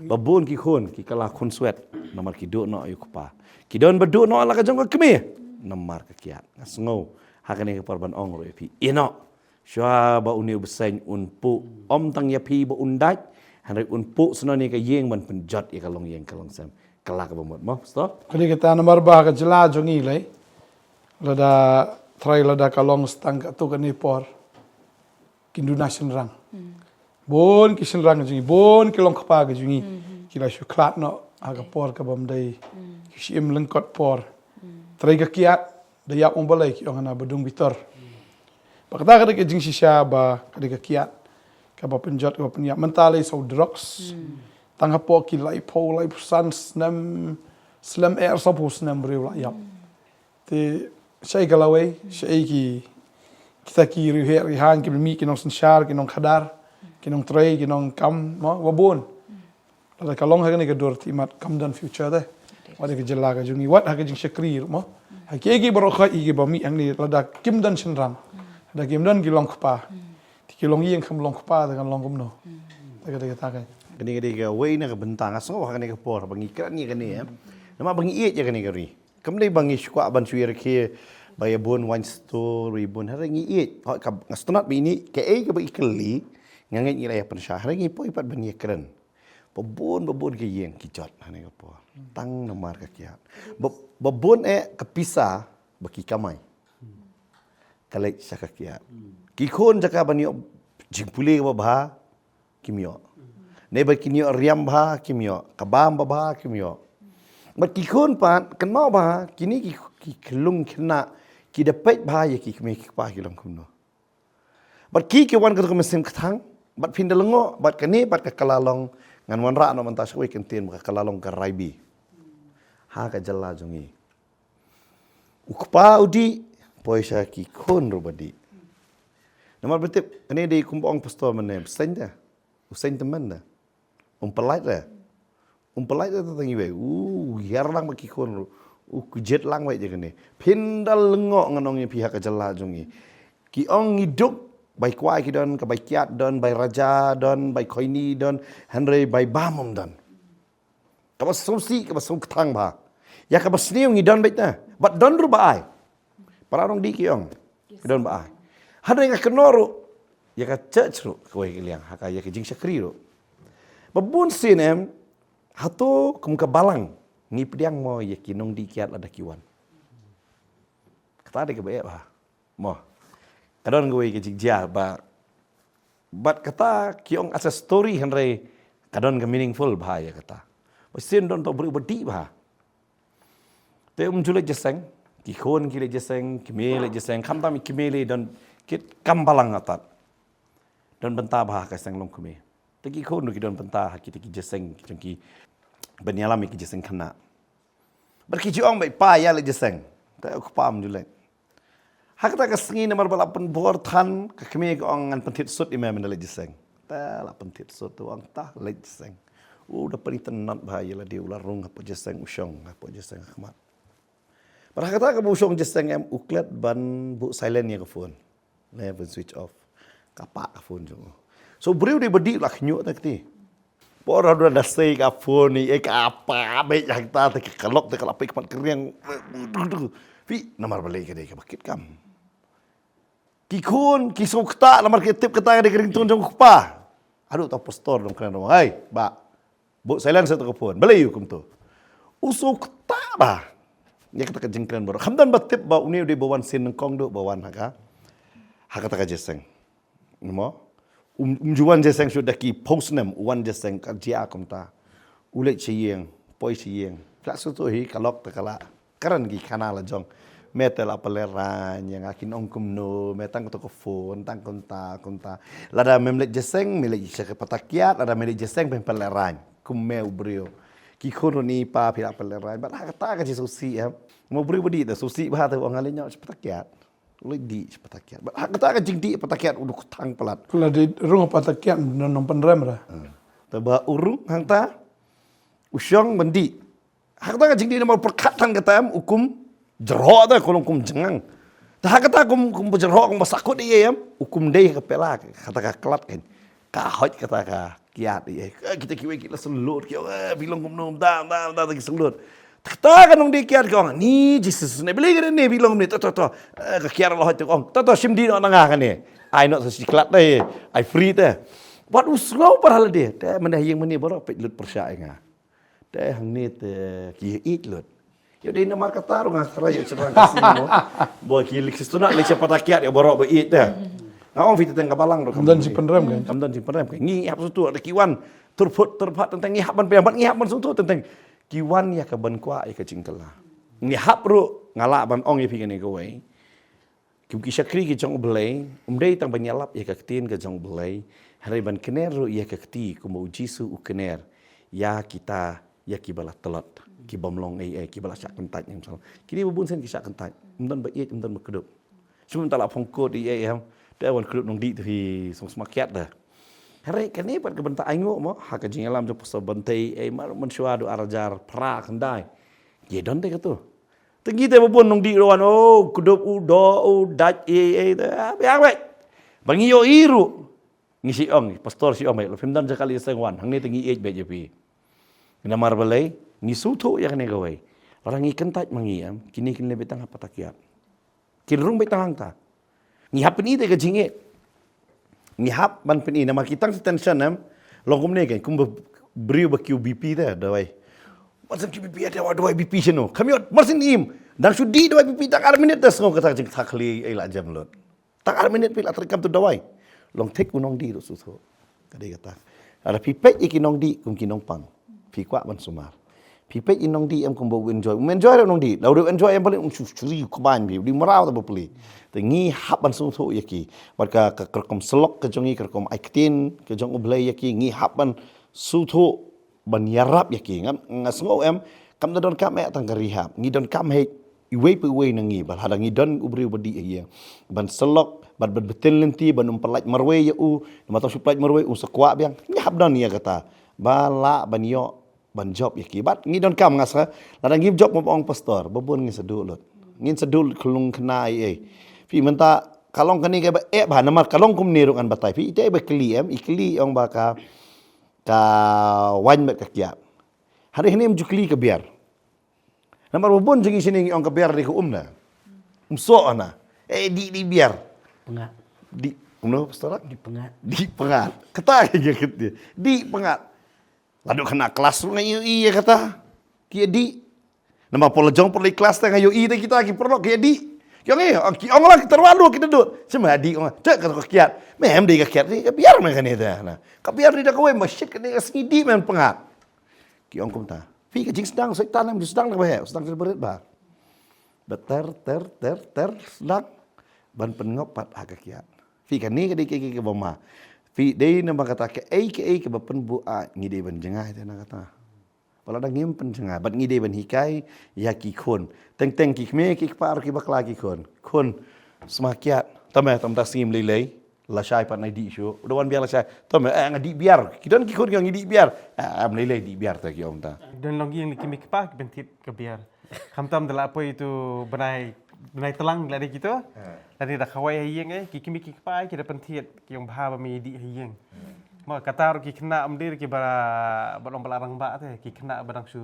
S5: babon ki khon ki kala khon swet namar ki do no ayu kupa ki don badu no ala ka jong ka kemi namar ka kiat ngasngo hakane ka por ban ong ro pi ino shwa ba uni beseng un pu om tang ya pi ba undai Henry unpuk senoni ke yeng ban penjot ya kalong yeng kalong sam kelak bomot mo stop
S4: Kali kita nomor bah ke jela jongi lai. Lada try lada kalong stang tu kan ni por. Kindu nasion rang. Bon kisin rang jongi bon kilong kapa ke jongi. Kila shu klat no aga por ke bam dai. Kisim lengkot por. Try ke kiat daya um balai ki ongana bedung bitor. Pakata ke jing shisha ba ke kiat. Kapa penjot kapa penyak mentale so drugs tangga po ki lai po lai san slam air so po snam breu la yap te sai galaway sai ki kita ki ri han ki mi ki nong sanshar ki nong khadar ki nong tray ki nong kam mo wabon la kalong ha ni ka dor ti mat kam dan future de wade ki jela ka jungi wat ha ki jing shakri mo ha ki gi baro kha i gi ba mi ang ni la da kim dan shin rang da kim dan ki long khpa Kilong yang kam long kpa dengan long kumno. Taga taga.
S5: Kani ka way na ka bentang aso ha kani ka por bangi kran ni kani em. Nama bangi iet ya kani kari. Kam dai bangi shkwa ban suir ke baya bon one story bon ha ngi iet. Ha ka ngastonat bi ni ke ai ka ba ikli ngangai ni raya pensah ha ngi poi pat bangi kran. Babon ke yang kijot ha ni ka por. Tang namar ka kiat. Babon kepisa baki kamai. Kalai sakakiat. Kikon jaka banyo jingpuli ka ba kimyo. Neba kinyo riam ba kimyo, kabam ba kimyo. But kikon pan kan mau ba kini ki kelung kena ki dapat bahaya ki kami ki pa ki long kumno bat ki wan ka mesim kthang bat pindalengo bat kani bat ka kalalong ngan wan ra no man ta shwe kentin ka kalalong ka raibi ha ka jalla jongi ukpa udi poisa ki khon robadi namar betip ani di kumpong pastor mane sen da usen teman da pelait da tangi we yar lang baki khon kujet lang we je kene pindal lengo nganong ye pihak ka jalla jongi ki ong hidup bai kwai ki don ka bai kiat don bai raja don bai khoini don henry bai bamum don ka bas somsi ka bas som kthang ba ya ka bas niu ngi don bai ta bat don ru bai para rong di ki ong don bai henry ka kenoru ya ka church ru ko liang ha ka ya ka jing sakri ru babun sinem hato kum ka balang ngi pediang mo ya ki nong di kiat ada kiwan kata de ka ba mo kadon gue ke jigja but kata kiong as a story henry kadon ke meaningful bahaya kata mesin don to beri bedi bah te jule jeseng ki khon ki le jeseng ki mele jeseng kham tam ki mele don kit kam balang atat don benta bah ka seng long kumi te ki khon ki don benta ki jeseng ki jengki benyalam ki jeseng khana ber ki jiong bai pa ya le jeseng te aku pam jule hak ta kasengi nomor balapan bor than ka kemi ko ang pentit sut imam mendale jeseng ta la pentit sut tu ang ta le jeseng da peritan not bahaya la di ularung apa jeseng usyong apa jeseng khmat par hak ta ka usyong jeseng em uklet ban bu silent ya ka phone never switch off kapa ka phone jo so briu di bedi la khnyu ta kti por ada dasai ka phone ni ka apa be yang ta ta kalok ta kalapik pat keriang pi nomor balik ke ka bakit kam ki khun ki sokta lamar ke tip kata de kering tun jong pa aduh ta pastor dong kan hai ba bu silent sa ta phone beli kum tu usuk ta ba ya kata jengkran bor khamdan batip ba uni de bawan sin kong do bawan haka kata ka jeseng mo juan jeseng sudah ki post nam wan jeseng ka dia kum ta ulet chiyeng poi chiyeng tak su tu hi kalok ta kala karan ki kanal jong metel apaleran yang akin ongkum no metang to phone tang konta lada memlet jeseng milik jeseng patakiat lada milik jeseng pempeleran kum meu brio ki khoroni pa pila apaleran ba kata ka susi ya mo brio bodi ta susi ba ta wang alinyo patakiat lu di patakiat ba kata ka jingdi patakiat uduk tang pelat
S4: Kalau di rumah patakian non penrem ra.
S5: ta ba urung hang ta usyong bendi hak ta ka jingdi nomor perkatan kata hukum jerok dah kalau kum jengang. Dah kata kum berjerok kum basakut dia yam. Hukum dia kepela kata kelat kan. Kahot kata kiat dia. Kita kiwe kita selut kio bilang kum nom dah lagi selut. Kata kan dia kiat kau ni Jesus ni beli kan ni bilang ni to kiat Allah tu kong. To simdi nak nangah kan ni. I not sesiklat dah. I free dah. Buat uslau parhal dia. Dah mana yang mana baru pet lut persya inga. Dah hang ni ki eat lut. Yo di nama kata rumah kerja cerang kasih mo. Boy kilik sistuna lecha patakiat ya borok beit dah. Ngawang fit tengah balang dok.
S4: Kemudian si penrem kan.
S5: Kemudian si penrem kan. Ngi hap sutu ada kiwan terpat tentang ngi hapan pejabat ngi hapan sutu tentang kiwan ya ke ban kwa ya ke cingkela. Ngi hap ru ngalak ban ong ya pi kene kowe. Kim ki syakri ki jong belai, dei tang banyalap ya ke tin ke jong belai. Hari ban kener ru ya ke kti ku mau jisu u kener. Ya kita ya kibala telot. Ki bomlong ki bala syak kentat yang misal kini bubun sen ki syak kentat umdan ba iet umdan ba kedup cuma tak la phongko di am da wan kedup nong di tu hi song smakiat dah hari kani pat ke bentak aingo mo ha ka jing alam jo poso bentai mar men shua do arajar pra kendai ye don te katu tengi te bubun nong di roan kedup udo daj da biang baik bangi yo iru ngisi ong pastor si ong baik lo femdan jakali sengwan hang ni tengi iet be je pi na mar balai ni sutu ya kene gawai orang ngi kentat mangiam kini lebih tangah patakiat kinrung betang ta ngi hap ni te ka jinget ngi hap ban pen nama kitang tension nam longum ne kan kum beri ba QBP ta dawai macam QBP ada dawai BP seno kami marsin im dan sudi dawai BP tak ar minit das ngau kata jing takli ai la jam lot tak ar minit pil atrikam tu dawai long tek unong di susu kadai kata ada pipet ikinong di kum kinong pang pi kwa ban sumar Pipet inong di em kumbo enjoy. Enjoy nong di. Lau de enjoy em paling curi keban pi. Di merau ta beli. Tengi hapan sung thu yaki. Barka kerkom selok ke jongi kerkom aiktin ke jong ublai yaki ngi hapan su thu ban yarap yaki. Ngasngo em kam don kam e tang rehab. Ngi don kam he iwe pu iwe nangi bal hadang ngi don ubri badi ya. Ban selok ban betel lenti ban umpelaj marwe ya matau suplaj marwe sekwa biang. Nyap don ya kata. Bala ban yo ban job yaki bat ngi don kam ngas la ngi job mo ong pastor babon ngi sedul lot ngin sedul kelung kena pi menta kalong kani ke ba namar kalong kum niru kan batai pi ite ba kli ikli ong ba ka wan bet ka kya hari ini jukli ke biar namar babon jengi sini ong ke biar di ku umna so ana di biar
S3: Pengat.
S5: di umno pastor
S3: Di pengat.
S5: di pengat kata gitu di pengat lalu kena kelas lu ngayu iya kata kia di nama pola jong pola kelas teh ngayu iya kita lagi perlu kia di yang ong lah terlalu kita duduk cuma di cek kata kiat mem di kiat ni biar mereka ni dah nah biar di dah kowe masjid kena sengidi men pengat ki ong kum ta fi ke jing sedang setan am sedang bah sedang berit bah beter ter sedang ban pengopat agak kiat fi kan ni ke boma Fi day nama kata ke bapen buat ngide ban jengah itu nak kata. Wala dah ngimpen jengah, bat ngide ban hikai ya ki kon. Teng ki kme ki par ki bakla ki kon. Kon semakiat. Tama tam tasim lelei. La syai pat nai di syu. Udawan biar la syai. Tama ngadi biar. Kidan ki kon yang ngidi biar. Am lelei di biar tak ki om ta.
S1: Dan longi yang kimi kepa bentit ke biar. Kamtam dala apa itu benai telang lari gitu. Lari dah kawai hieng kimi kepa kita pentit ki yang baha bami di hieng. Ma kata ki kena amdir ki bara balong balarang ba teh ki kena barang su.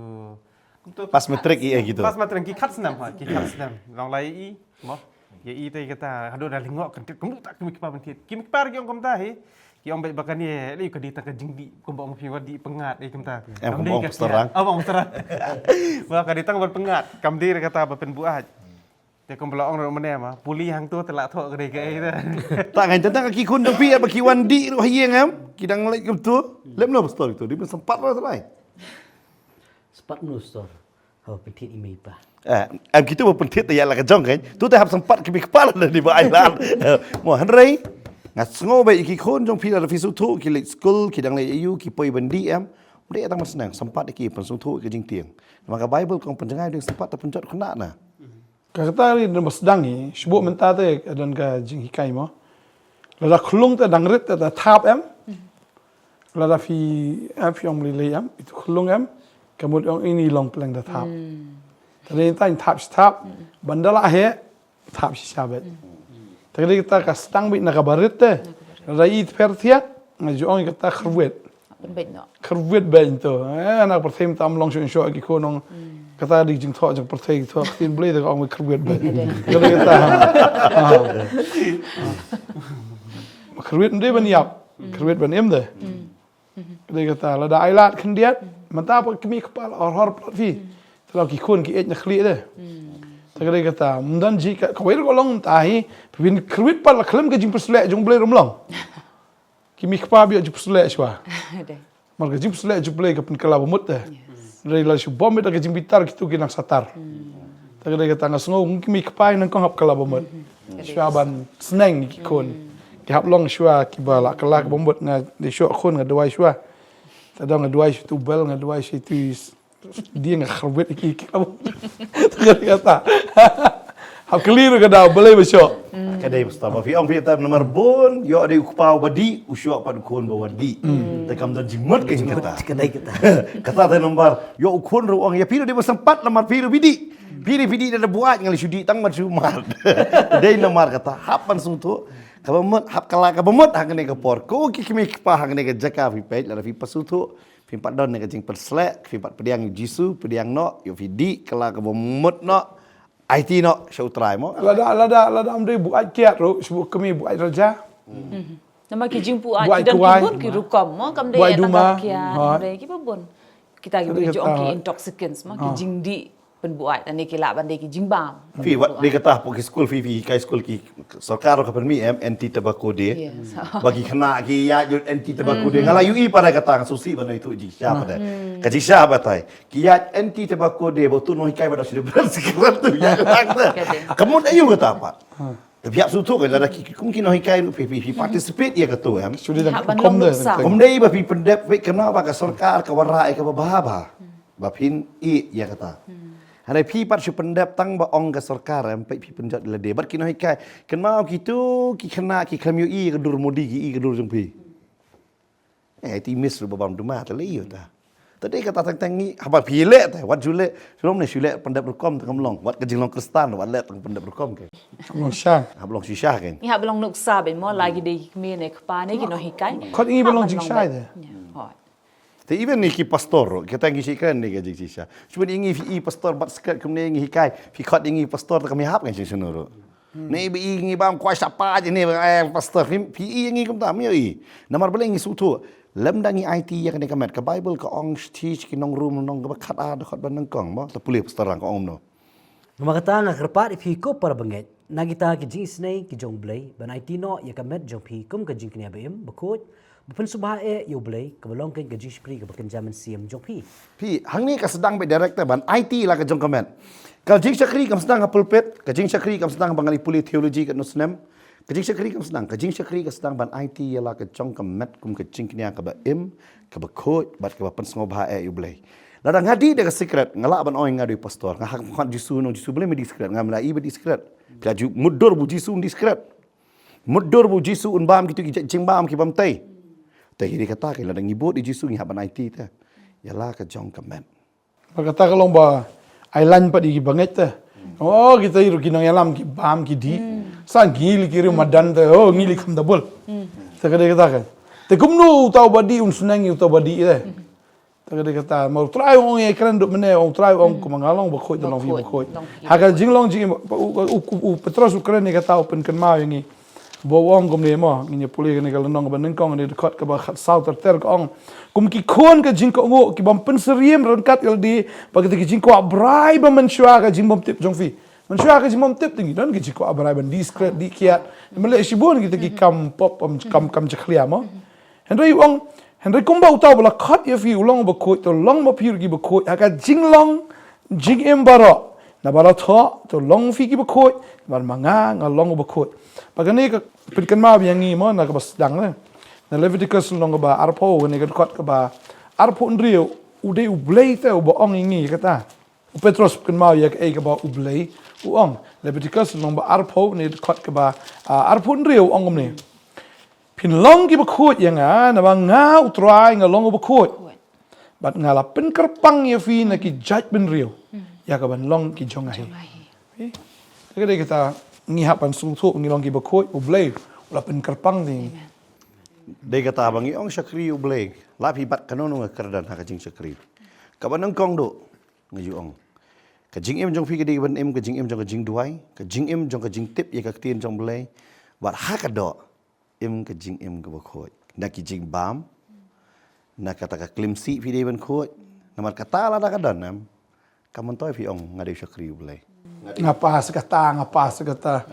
S5: Pas metrik iya gitu.
S1: Pas matren ki kat senam ki kat senam. Long lai i mo. Ya i teh kata hado dah lingok kentit kamu tak kimi kepa bentit. Kimi kepa ki yang kom tahi. Ki om baik bakani li ka di tak jingdi kom ba fi wadi pengat kem ta.
S5: Kom terang.
S1: Abang terang. Wah ka ditang berpengat. Kam dir kata bapen buah. Dia kom belong ro mene ma. Puli hang tu telak thok gede ke itu.
S5: Tak ngan tentang ki kun tapi baki wandi ro hieng am. Kidang lek kem tu. Lem no pastor itu. Dia sempat ro selai.
S3: Sepat nu store. Oh pentit imi pa.
S5: Am kita berpentit ya lah kejong kan. Tu dah sempat ki kepala dah di bailan. Mo hanrei. Ngat ngo ba iki kon jong pila fi su thu ki lek school ki dang le yu ki poi bandi am. Dia tang senang sempat ki pen su thu ki jing tiang. Maka Bible kong penjengai dia sempat terpencot kena na.
S4: Kata ni dalam sedang ni, sebut mentah tu dan ke jing hikai mo. Lada kelung tu dangrit tu tap em. Lada fi yang beli em itu kelung em. Kemudian ini long peleng dah tap. Tadi kita tap bandala he tap si sabet. Tadi kita ke sedang bit nak barit tu. Lada it pertiak ngajuang kita kerwet.
S2: Pen baik no.
S4: Kerwet baik tu. Nak pertama tam long syok ki konong. Kata di jing thok jang pertai thok tin blei tak ong kerwet baik. Jadi kita kerwet ndai ban yap. Kerwet ban em dah. Jadi kata lada ailat kendiat mata apa kami kepala hor plot fi. Kalau ki kon ki et nak khli dah. Jadi kata mundan jika kau ir kolong tahi pin kerwet pal khlem ke jing perslek jong blei romlong. Kimi kepala biar jing perslek shwa. Marga jing perslek jong blei ke pen kala bomut dah. Dari lalu bom itu ke jimbitar gitu kena satar. Tapi dia kata ngasngau mungkin mikpai nang kong hap kala bomot. Syaban seneng ikon. Ki hap long syua ki bala kala bomot na di syok kon ngadawai syua. Tadang ngadawai itu bel ngadawai itu dia ngakhwet iki. Tapi kata hap keliru kada boleh besok.
S5: Kadai Mustafa fi ong fi tam nomor bon yo ada ukpau badi usyo pan kon bawadi. Tekam dan jimot ke kata.
S3: Kedai kita.
S5: Kata ta nomor yo ukon ro ong ya piro dia sempat nomor piro bidi. Piri dah buat ngali sudi tang man sumat. Dei nomor kata hapan suntu. Kabamot hap kala kabamot hang ne ke por. Ko ki kimi pa hang ne ke jaka fi pej la fi pasutu. Fi pat don ne ke jing perslek fi pat pediang jisu pediang no yo vidi kala kabamot no. IT no show try mo.
S4: Lada amde buat kiat ro sebut kami buat raja.
S2: Nama ki jimpu a
S4: Buat
S2: dan
S4: kuai.
S2: kibun ki rukom mo kam
S4: Buat
S2: de
S4: duma.
S2: tangkap kian de ki babon. Kita ki
S4: Jadi
S2: jo
S4: kata-
S2: ki intoxicants mo ki jingdi penbuat dan kila bandai ki jimbam.
S5: Fi wat dia kata pergi school fi kai school ki sarkar ka permi anti tobacco day. Bagi kena ki ya jut anti tobacco day. Ngala UI pada kata susi bana itu ji siapa dah. Ka ji siapa tai. Ki ya anti tobacco day betul no hikai pada sudah bersekerat tu ya. Kamu ayu kata apa? Tapi ya suatu kan ada ki mungkin no hikai fi participate ya kata em.
S4: Sudah
S2: Hak
S4: dah
S2: bandung
S4: kom dah.
S2: nuksa.
S5: Kemudian ba fi pendep fi kena ba ka sarkar ka warai ka bahaba. Ba pin I ya kata. Hari pi pat si pendap tang ba ong ka sarkar am pi penjat le de bat ki no hikai ken mau gitu ki kena ki klam I ka dur modi ki I ka dur jong pi ti mis ru babam duma ta le yo ta tadi kata tang ni haba pi le ta wat jule selom ne jule pendap rukom ta kamlong wat ka jinglong kristan wat le tang pendap rukom ke
S4: Long Shang.
S5: hablong shisha ken
S2: Ni hak belong nuksa ben mo lagi de mi ne kpa ne ki no hikai.
S4: Kot ini belong jing syai dah.
S2: Hoi.
S5: te even ni ki pastor kita ngi sikan ni ka jing shisha cuma ingi fi I pastor bat skat kemudian ngi hikai fi khot ingi pastor ta kami hap kan sing sunuru ni bi ingi bam kuai sapa je ni pastor fi I ingi kum ta mi I namar bele ingi sutu lem dangi IT ya kan kamet ka bible ka ong teach ki nong room nong ka khat a khot ban nang kong mo ta pulih pastor ka om no
S3: Makata nga kerpat if hiko para banget. Nagita ki jing snay ki jong blay. Banay tino ya kamet jong pikum ka jing kanya bayim. Bakot. Bukan subahe yo blay. Kabalong kan ka jing shkri ka bakan jaman siyam jong pi.
S5: พี่หังนี้ก็แสดงไป director บัน IT ละก็จงคอมเมนต์ก็จิงชักรีก็แสดงกับ pulpit ก็จิงชักรีก็แสดงบังกะลี puli theology ก็นุสเนมก็จิงชักรีก็แสดงก็จิงชักรีก็แสดงบัน IT ละก็จงคอมเมนต์กุมก็จิงเนี่ยก็บะอิมก็บะโคดบัดก็บะปันสงบหาอยู่เบลยแล้วดังngadi dia ke secret ngala ban oi ngadu pastor ngahak kan jisu no jisu boleh me discret ngamla I be discret pilaju mudur bu jisu discret mudur bu jisu un bam gitu jing bam ki bam taiแต่ที่เขาตากันแล้วดังนี้บูดดิสุงหาบันไอทีเถอะอย่าลากกระจองกับแมน
S4: Berkata kalau bah island pada di banget dah. Oh kita iru kinang yalam ki bam ki di. Sang gili kiri madan dah. Oh ngili kum double. Tak ada kata kan. Tekum nu tahu badi un sunangi tahu badi dah. Tak ada kata mau try orang yang keren duk mana orang try orang kumangalong bakoi dalam fi bakoi. Hakal jinglong jing u petros ukren ni kata open kan mau yang ni. Bawang kum ni mah ini pulih ni kalau nong bandeng kong ni dekat ke bah south ter kong kum ki kon ke jing ko ngo ki bam pen seriem rengkat il di bagi ki jing ko abrai bam mensyua ke jing bam tip jong fi mensyua ke jing bam tip tinggi dan ki jing ko abrai ban discret di kiat mele sibun kita ki kam pop kam jeklia mah Henry kum bau tau bala khat ye fi ulong ba ko to long ma pir ki ba ko aka jing long jing em baro na bala tho to long fi ki ba ko ban manga ngalong ba ko Pagani ka pinkan ma yang ni mo na ka basdang na. Na Leviticus long ka ba arpo ni ka kot ka ba arpo ndrio ude ublay ta u baong ingi kata. U Petros kan ma ya ka ba ublay uong. Leviticus long ba arpo ni kot ka ba arpo ndrio ong ni. Pin long ki ba khot yang na ba nga utrai nga long ba khot. Bat nga la pen kerpang ya fi na ki judge ben rio. Ya ka ban long ki jong ai. Kaya kita ngihapan sungsu ngilong ki bakoi ublay ula pen kerpang ni
S5: dia kata bangi ong syakri ublay lapi bat kanono kerdan ha kajing syakri kabanang kong do ngaju ong kajing em jong fi kedi ban em kajing em jong kajing duai kajing em jong kajing tip ya ka tien jong blay bat ha ka do em kajing em ka bakoi na ki jing bam na kata ka klimsi fi de ban khoi namar kata la da kadan nam kaman toy fi ong ngade syakri ublay
S4: ngapa sekata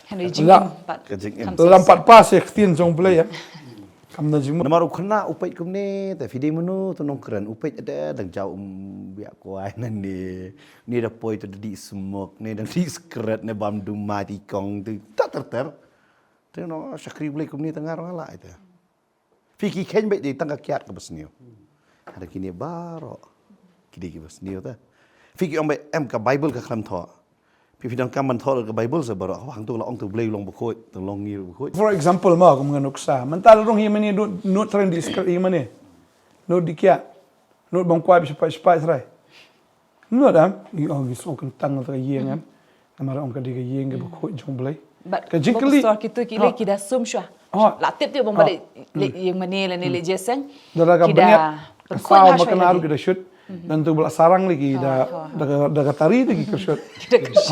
S2: Henry jing
S4: La.
S2: pat.
S5: kajing em
S4: dalam 4 pas ya tien jong play ya kam na jing
S5: Namar ukna upait kumne ta fide menu to nong keren upait ada dang jau biak kuai nan ni da poi to di smok ne dang di skret ne bam du mati kong tu tak ter tu no syakri blai kumne tengah ngala itu fiki ken bet di tangga kiat ke besnio ada kini baro kidi ke besnio ta fiki om em ka bible ka kram tho pi dang kam man tho ka bible se baro hang tu la ong tu blai long bkhoi tu long ni bkhoi
S4: for example ma kum nganuksa mental rong hi mani no trend di skr hi mani no dikia no bang kwai spai srai no dam i ong is ong tang ta yeng an namara ong ka di ka yeng ke bakoi jong blai
S2: But
S4: ka jingkali
S2: store kita kile kita sum syah. La tip dia bang balik yang mana la ni le jeseng.
S4: Dara ka baniat kasau makan aru kita shoot dan tu bela sarang lagi da tari lagi ke shoot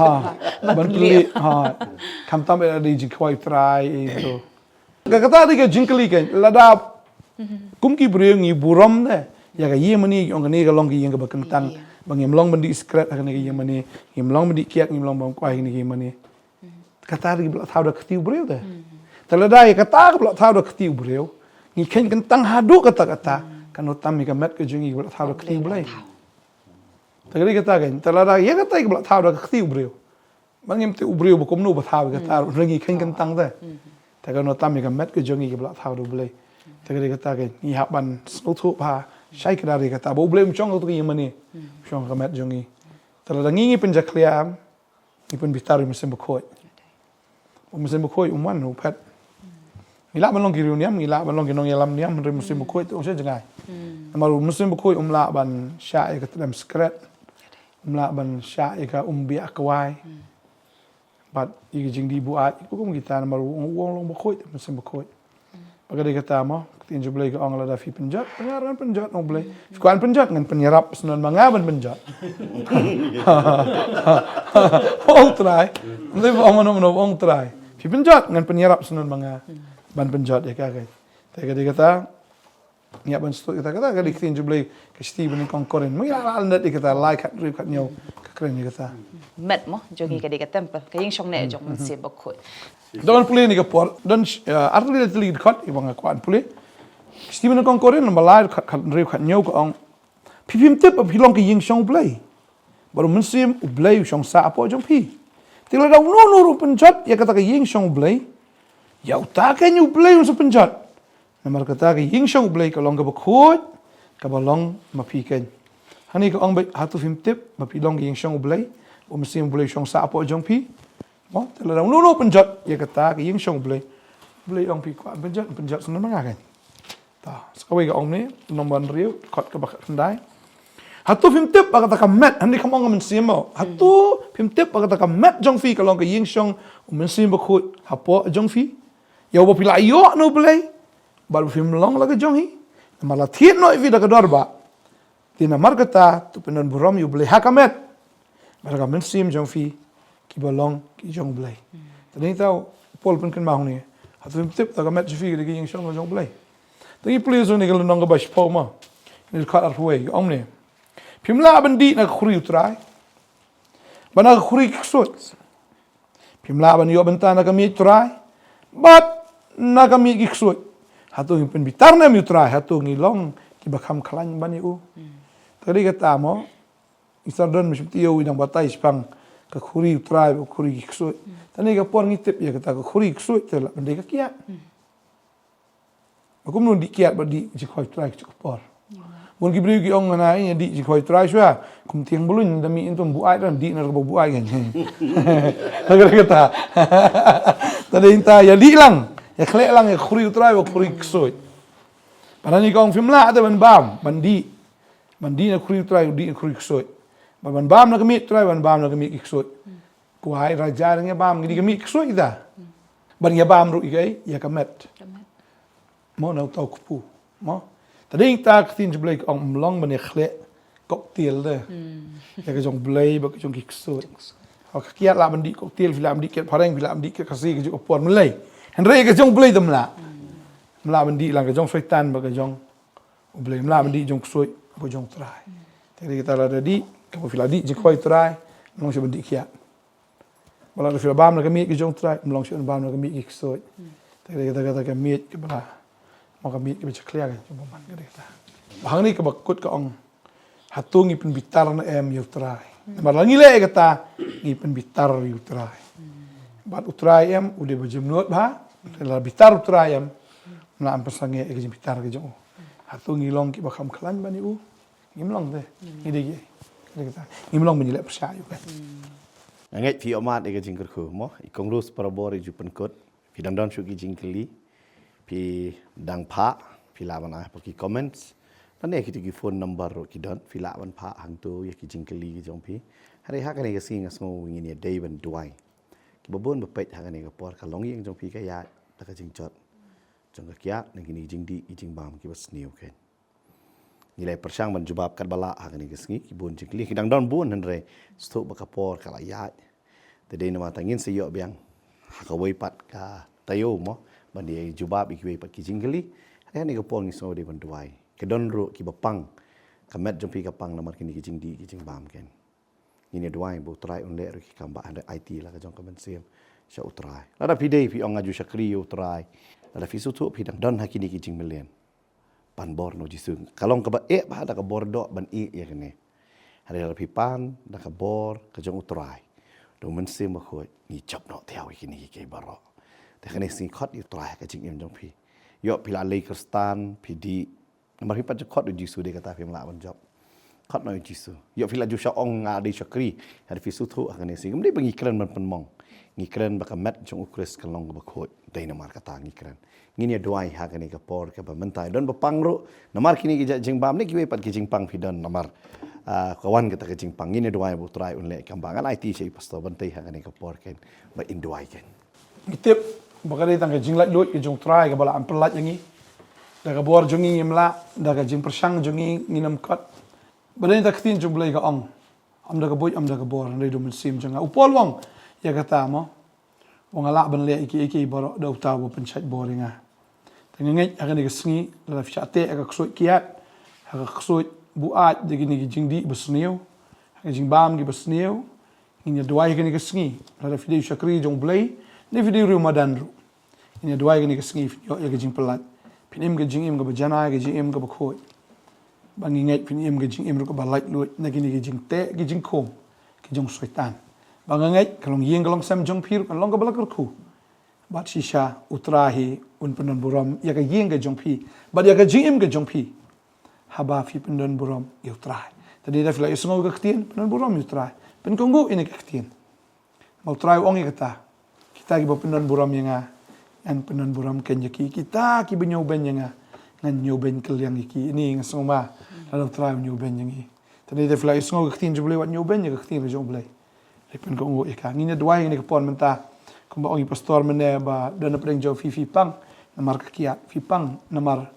S4: ha bantuli ha kam tam ada di kwai try itu kata dia jingkali kan lada kum ki breng ni buram ne ya ga yemani ong ni ga long ki yang ga bakentang bang yang melong bendi skret akan lagi yang mana yang melong bendi kiat yang melong bang kuai ini yang mana kata lagi belak tahu dah ketiu beriu dah terledai kata belak tahu dah ketiu beriu ni kan kentang hadu kata kan utam ni kamet ke jungi belak tahu dah ketiu beriu terkali kata kan terledai ya kata belak tahu dah ketiu beriu bang yang tu beriu bukom nu tahu kata rengi kan kentang dah terkali utam ni kamet ke jungi belak tahu dah beriu terkali kata kan ni haban selutu paใช้กระดาษกระตาบ่เบลมช่องตัวยังมันนี่ช่องกระแมดจงงี้แต่ละงี้เป็นจักรยามนี่เป็นบิตาริมันเซมบุคอยมันเซมบุคอยวันหูแพทมีละมันลองกิริวเนี้ยมีละมันลองกินนองยาลำเนี้ยมันเริ่มมันเซมบุคอยตัวเช่นจังไงมารู้มันเซมบุคอยละบันชาเอกตะมสเกรตละบันชาเอกเบียกวายบัดอีกจริงดีบัวอีกพวกมันกีตาร์มารู้วงลงบุคอยมันเซมบุคอยปกติกระตามอtin jublay ke orang lada fi penjat pengaran penjat no boleh kuan penjat ngan penyerap senon mangaban penjat ong try ndai ong no ong try fi penjat ngan penyerap senon manga ban penjat ya kagai te kata nya ban stu kata kali tin jublay ke sti ben konkoren mo ya al ndat kata like kat rip kat nyau ka keren kata
S2: met mo jogi ka dika tempel ka ying shong ne jong man se bakoi
S4: don puli ni ka por don arli li khot ibang kuan puli Steven kong koren malai kat reu kat nyau kong pipim tip ap hilong ke ying shong blai baru mensim u blai shong sa apo jong pi tila da no ru penjat ya kata ke ying shong blai ya uta ke nyu blai un penjat namar kata ke ying shong blai ka long ka bakut ka balong ma pi ken hani ka ong hatu pim tip ma pi long ke ying shong blai u mensim blai shong sa apo jong pi mo tila da no penjat ya kata ke ying shong blai ong pi kwa penjat senan manga kan sekali ke om ni nombor riu kot ke bakat kendai hatu film tip kata kamet handi kamu ngam simo hatu film tip kata kamet jong fi kalau ke ying shong mensim bakut hapo jong fi ya bo pila yo no play baru film long lagi jong hi malah thiet no vi da kador ba tina markata tu penan buram yu play hakamet baraka mensim jong fi ki bolong ki jong play tadi tahu pol pen kan mau ni hatu film tip da kamet fi ke ying shong jong play Tapi please ni kalau nongga bash pau ma, ni kat arway om ni. Pimla bandi nak khuri utrai, bana khuri ksut. Pimla ban yo banta nak kami utrai, bat nak kami ksut. Hatu yang pen bitar na mi utrai, hatu ngilong ki bakam khalan bani u. Tadi kata mo, isardon macam tiyo idang batai sepang ke khuri utrai, khuri ksut. Tadi kapor ngitip ya kata ke khuri ksut tu lah bandi kakiat. Aku menun dikiat badi jikoi try cukup por. Mun gibri gi ong na ini di jikoi try shwa. Kum tiang bulun dami intum buai dan di nar buai kan. Kata. Tadi inta ya di lang. Ya khlek lang ya khuri try wa khuri ksoi. Padani kong film la ada ban bam bandi. Bandi na khuri try di khuri ksoi. Ban bam na kami try ban bam na kami ksoi. Kuai raja nya bam gi kami ksoi ida. Ban ya bam ru ikai ya kamet. Mo nou tau kupu mo tadi ta tin blai ong long bani khle cocktail de ya ke jong blai ba ke jong kikso ha kiat la bandi cocktail filam di ke pareng filam di ke kasi ke jong por mlai han re ke jong blai dam la mla bandi lang ke jong soitan ba ke jong blai mla bandi jong soi ba jong trai tadi kita la di ke filadi je koi trai long se bandi kiat bala de filabam la ke mi ke jong trai long se bam la ke mi kikso tadi kita kata ke mi ke bala maka mi ke baca clear kan cuma man ke kita bahang ni ke bakut ke ong hatu ngi pen bitar na em yu trai mar langi le kata ngi pen bitar yu trai bat utrai em udah bajam nuat ba la bitar utrai em na am pasange ke jim bitar ke jong hatu ngi long ki bakam klan bani u ngi long de ngi de ye kita ngi long menjile percaya kan
S5: Ngai fi omat ke jingker khu mo ikong rus parabori ju penkot fi dandon shugi jingkeli pi dang pha pi lawan ah paki comments tane ki tigi phone number ro ki don pi lawan pha hang tu ya ki jingkeli ki jong pi hari ha kane ka sing asmo wingi ni day ban duai ki babon ba pet ha kane ka por ka long yeng jong pi ka ya ta ka jing chot jong ka kya nang ni jing di i jing bam ki bas niu ken nilai persang ban jubab kat bala ha kane ka singi ki bon jingkeli ki dang don bon han re sto ba ka por ka la ya tade na matangin se yo biang ha ka wei pat ka tayo mo bandi jubab ikiwe pat ki jingkeli hari ni ka por ngi so de ban duai ke don ro ki bapang kamet jompi kapang namar kini kijing di kijing bam ken ini doai bu try unle ri kamba anda IT lah ka jong kamen sim sha utrai lada pidei pi ong aju sakri utrai lada fi sutu pi dang don hakini kijing melian pan bor no jisung kalong ka ba ba da ka bor do ban ya kene ada pi pan da ka bor ka jong utrai do men sim ma khoi ni chap no theo kini ke baro te kene sing khot utrai ka jing em jong pi yo pila lei kristan pidi namar pi pat khot do jisu de kata pi mla ban job khot no jisu yo pila ju sha ong nga de sakri ada fi sutu akane sing mde bangi kren man penmong ngikren baka met jong ukris kalong ba khot dai namar kata ngikren ngini doai ha kane ka por ka ba mentai don ba pangro namar kini ki jing bam ni ki pat ki jing pang pidon namar kawan kita ke jing pang ngini doai bu trai unle kambangan IT sei pastor bantai ha kane ka por ken ba in doai ken
S4: Itip bakari tang jing lat lut jong try ka bala ampelat yangi daga bor jongi imla daga jing persang jongi nginam kat badan tak tin jong blai ka ong am daga boy am daga bor ndai do mun sim jonga upol wong ya kata mo wong ala ban le iki boro do ta bo penchat boringa tengenge akan ni sngi la fchate ka ksoi kiat ka ksoi buat de gini jing di besniu ka jing bam gi besniu ini doai ka ni sngi la fidei shakri jong blai ni video Ramadan ru ini doai ka ni sngi yo ya jing pelat pinim ka jing im ka bajana ka jing im ka bakhoi bangi ngai pinim ka jing im ru ka balai lut na gini jing te ki jing khom ki jong syaitan bangangai kalong yeng kalong sam jong pir kalong ka balak ku bat shisha utrahi un penon buram ya ka yeng ka jong pi bat ya ka jing im ka jong pi haba fi penon buram ya utrahi tadi dah fila isngo ka ktien penon buram ya utrahi pen konggu ini ka ktien mau try ong kita kita ki penon buram yang an penon buram ken yaki kita ki benyo ben yang ngan nyoben kelyang iki ini ngasoma lalu try nyoben yang i tadi dah fila isngo ka ktien jble wat nyoben ya ka ktien jong blai pen ko ngo ika ngine dwai ni ko pon menta ko ba ongi pastor mene ba dana preng jo fi pang namar kia fi pang namar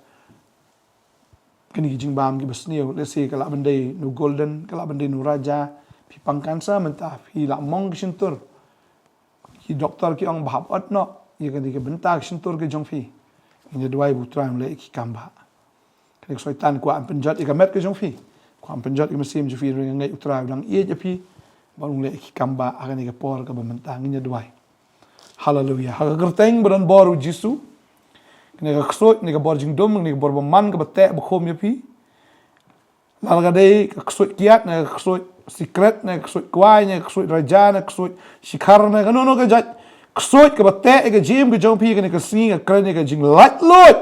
S4: kini jing bam gi besneu lesi kala bandai nu golden kala bandai nu raja fi pang kansa menta fi la mong sintur ki doktor ki ong bahap otno ye kan di ke bentak sintur ke jong fi ngine dwai butran le ki kamba klik soitan ko am penjat ikamet ke jong fi ko am penjat ki mesim jo fi ngai utra ulang ie je fi balung le ki kamba akan ke por ka bementanginya duai haleluya ha gerteng beran boru jisu ne ka ksot ne ka bor jing dom ne ka bor man ka bate ba khom yapi lal ga dei ka ksot kiat ne ka ksot secret ne ka ksot kwai ne ka ksot raja ne ka ksot shikhar ne ka no ka jat ksot ka bate ka jim ka jong pi ka ne ka sing ka kren ne ka jing lat lot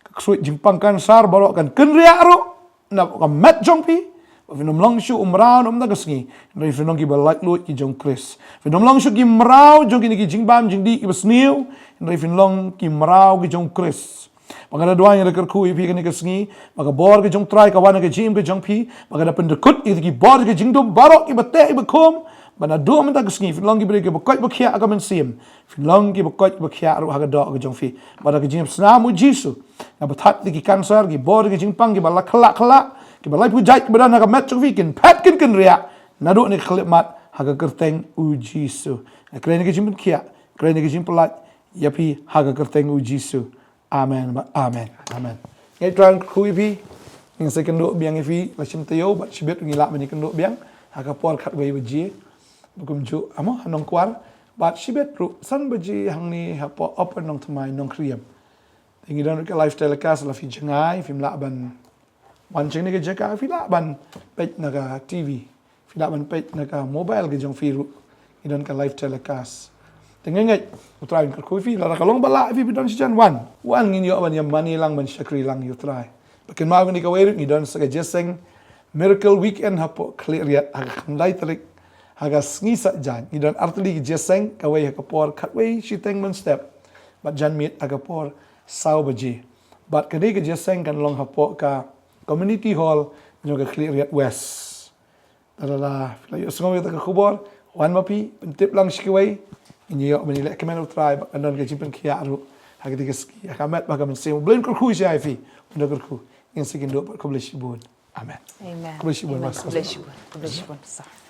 S4: ka ksot jing pangkan sar baro kan kenria ro na ka met jong pi Finom long shu umrao nom da gasngi noi finom ki balak lut ki jong kris finom long shu ki mrao jong ki jing bam jing di ki besniu noi finom ki mrao ki jong kris magada doang yang dekat ku ipi ki gasngi maga bor ki jong try kawan ki jim ki jong pi magada pendekut ki bor ki jing dom barok ki bate ki bekom bana do am da gasngi finom ki bre ki bakot bakhia akamen sim finom ki bakot bakhia ru haga do ki jong fi bada ki jim snamu jisu na batat ki kanser ki bor ki jing pang ki balak khala ki balai pujai ki badan ka mat chokvikin pat kin ria nadu ni khlemat haga kerteng u jisu krene ki jimpun kia krene ki jimpelat yapi haga kerteng u jisu amen amen amen ngai tran kui pi ing second do biang ifi la chim tayo bat sibet ngila mani kendo biang haga por khat wei baji bukum ju amo hanong kwar bat sibet ru san baji hangni hapo open nong tmai nong kriam tingi dan ka lifestyle kas la fi jangai fi mla ban wan cheng ni ke jaka fila ban page naga TV fila ban page naga mobile ke jong firu idon ka live telecast tengengai utrai ka kufi la kalong bala fi bidon sijan wan ngin yo ban yam mani lang ban shakri lang you try bakin ma ni ka weru idon sa jeseng miracle weekend hapo clear yat aga khandai trik aga sngi sa jan idon artli jeseng ka we ka por khat we shiteng man step bat jan mit aga por sau baji bat kadi ke jeseng kan long hapo ka community hall juga clear west adalah yo sengaja kita ke kubur wan mapi pentip lang sikwai ini yo menilai kemen tribe andon ke jimpen kia aru hagati ke ski akamet baga men sem blame ku sia fi unda ku in sekindo ko bless you amen
S2: Amen.
S4: Bless you,
S2: Amen.
S4: Pastor.
S2: Bless you. Bless you.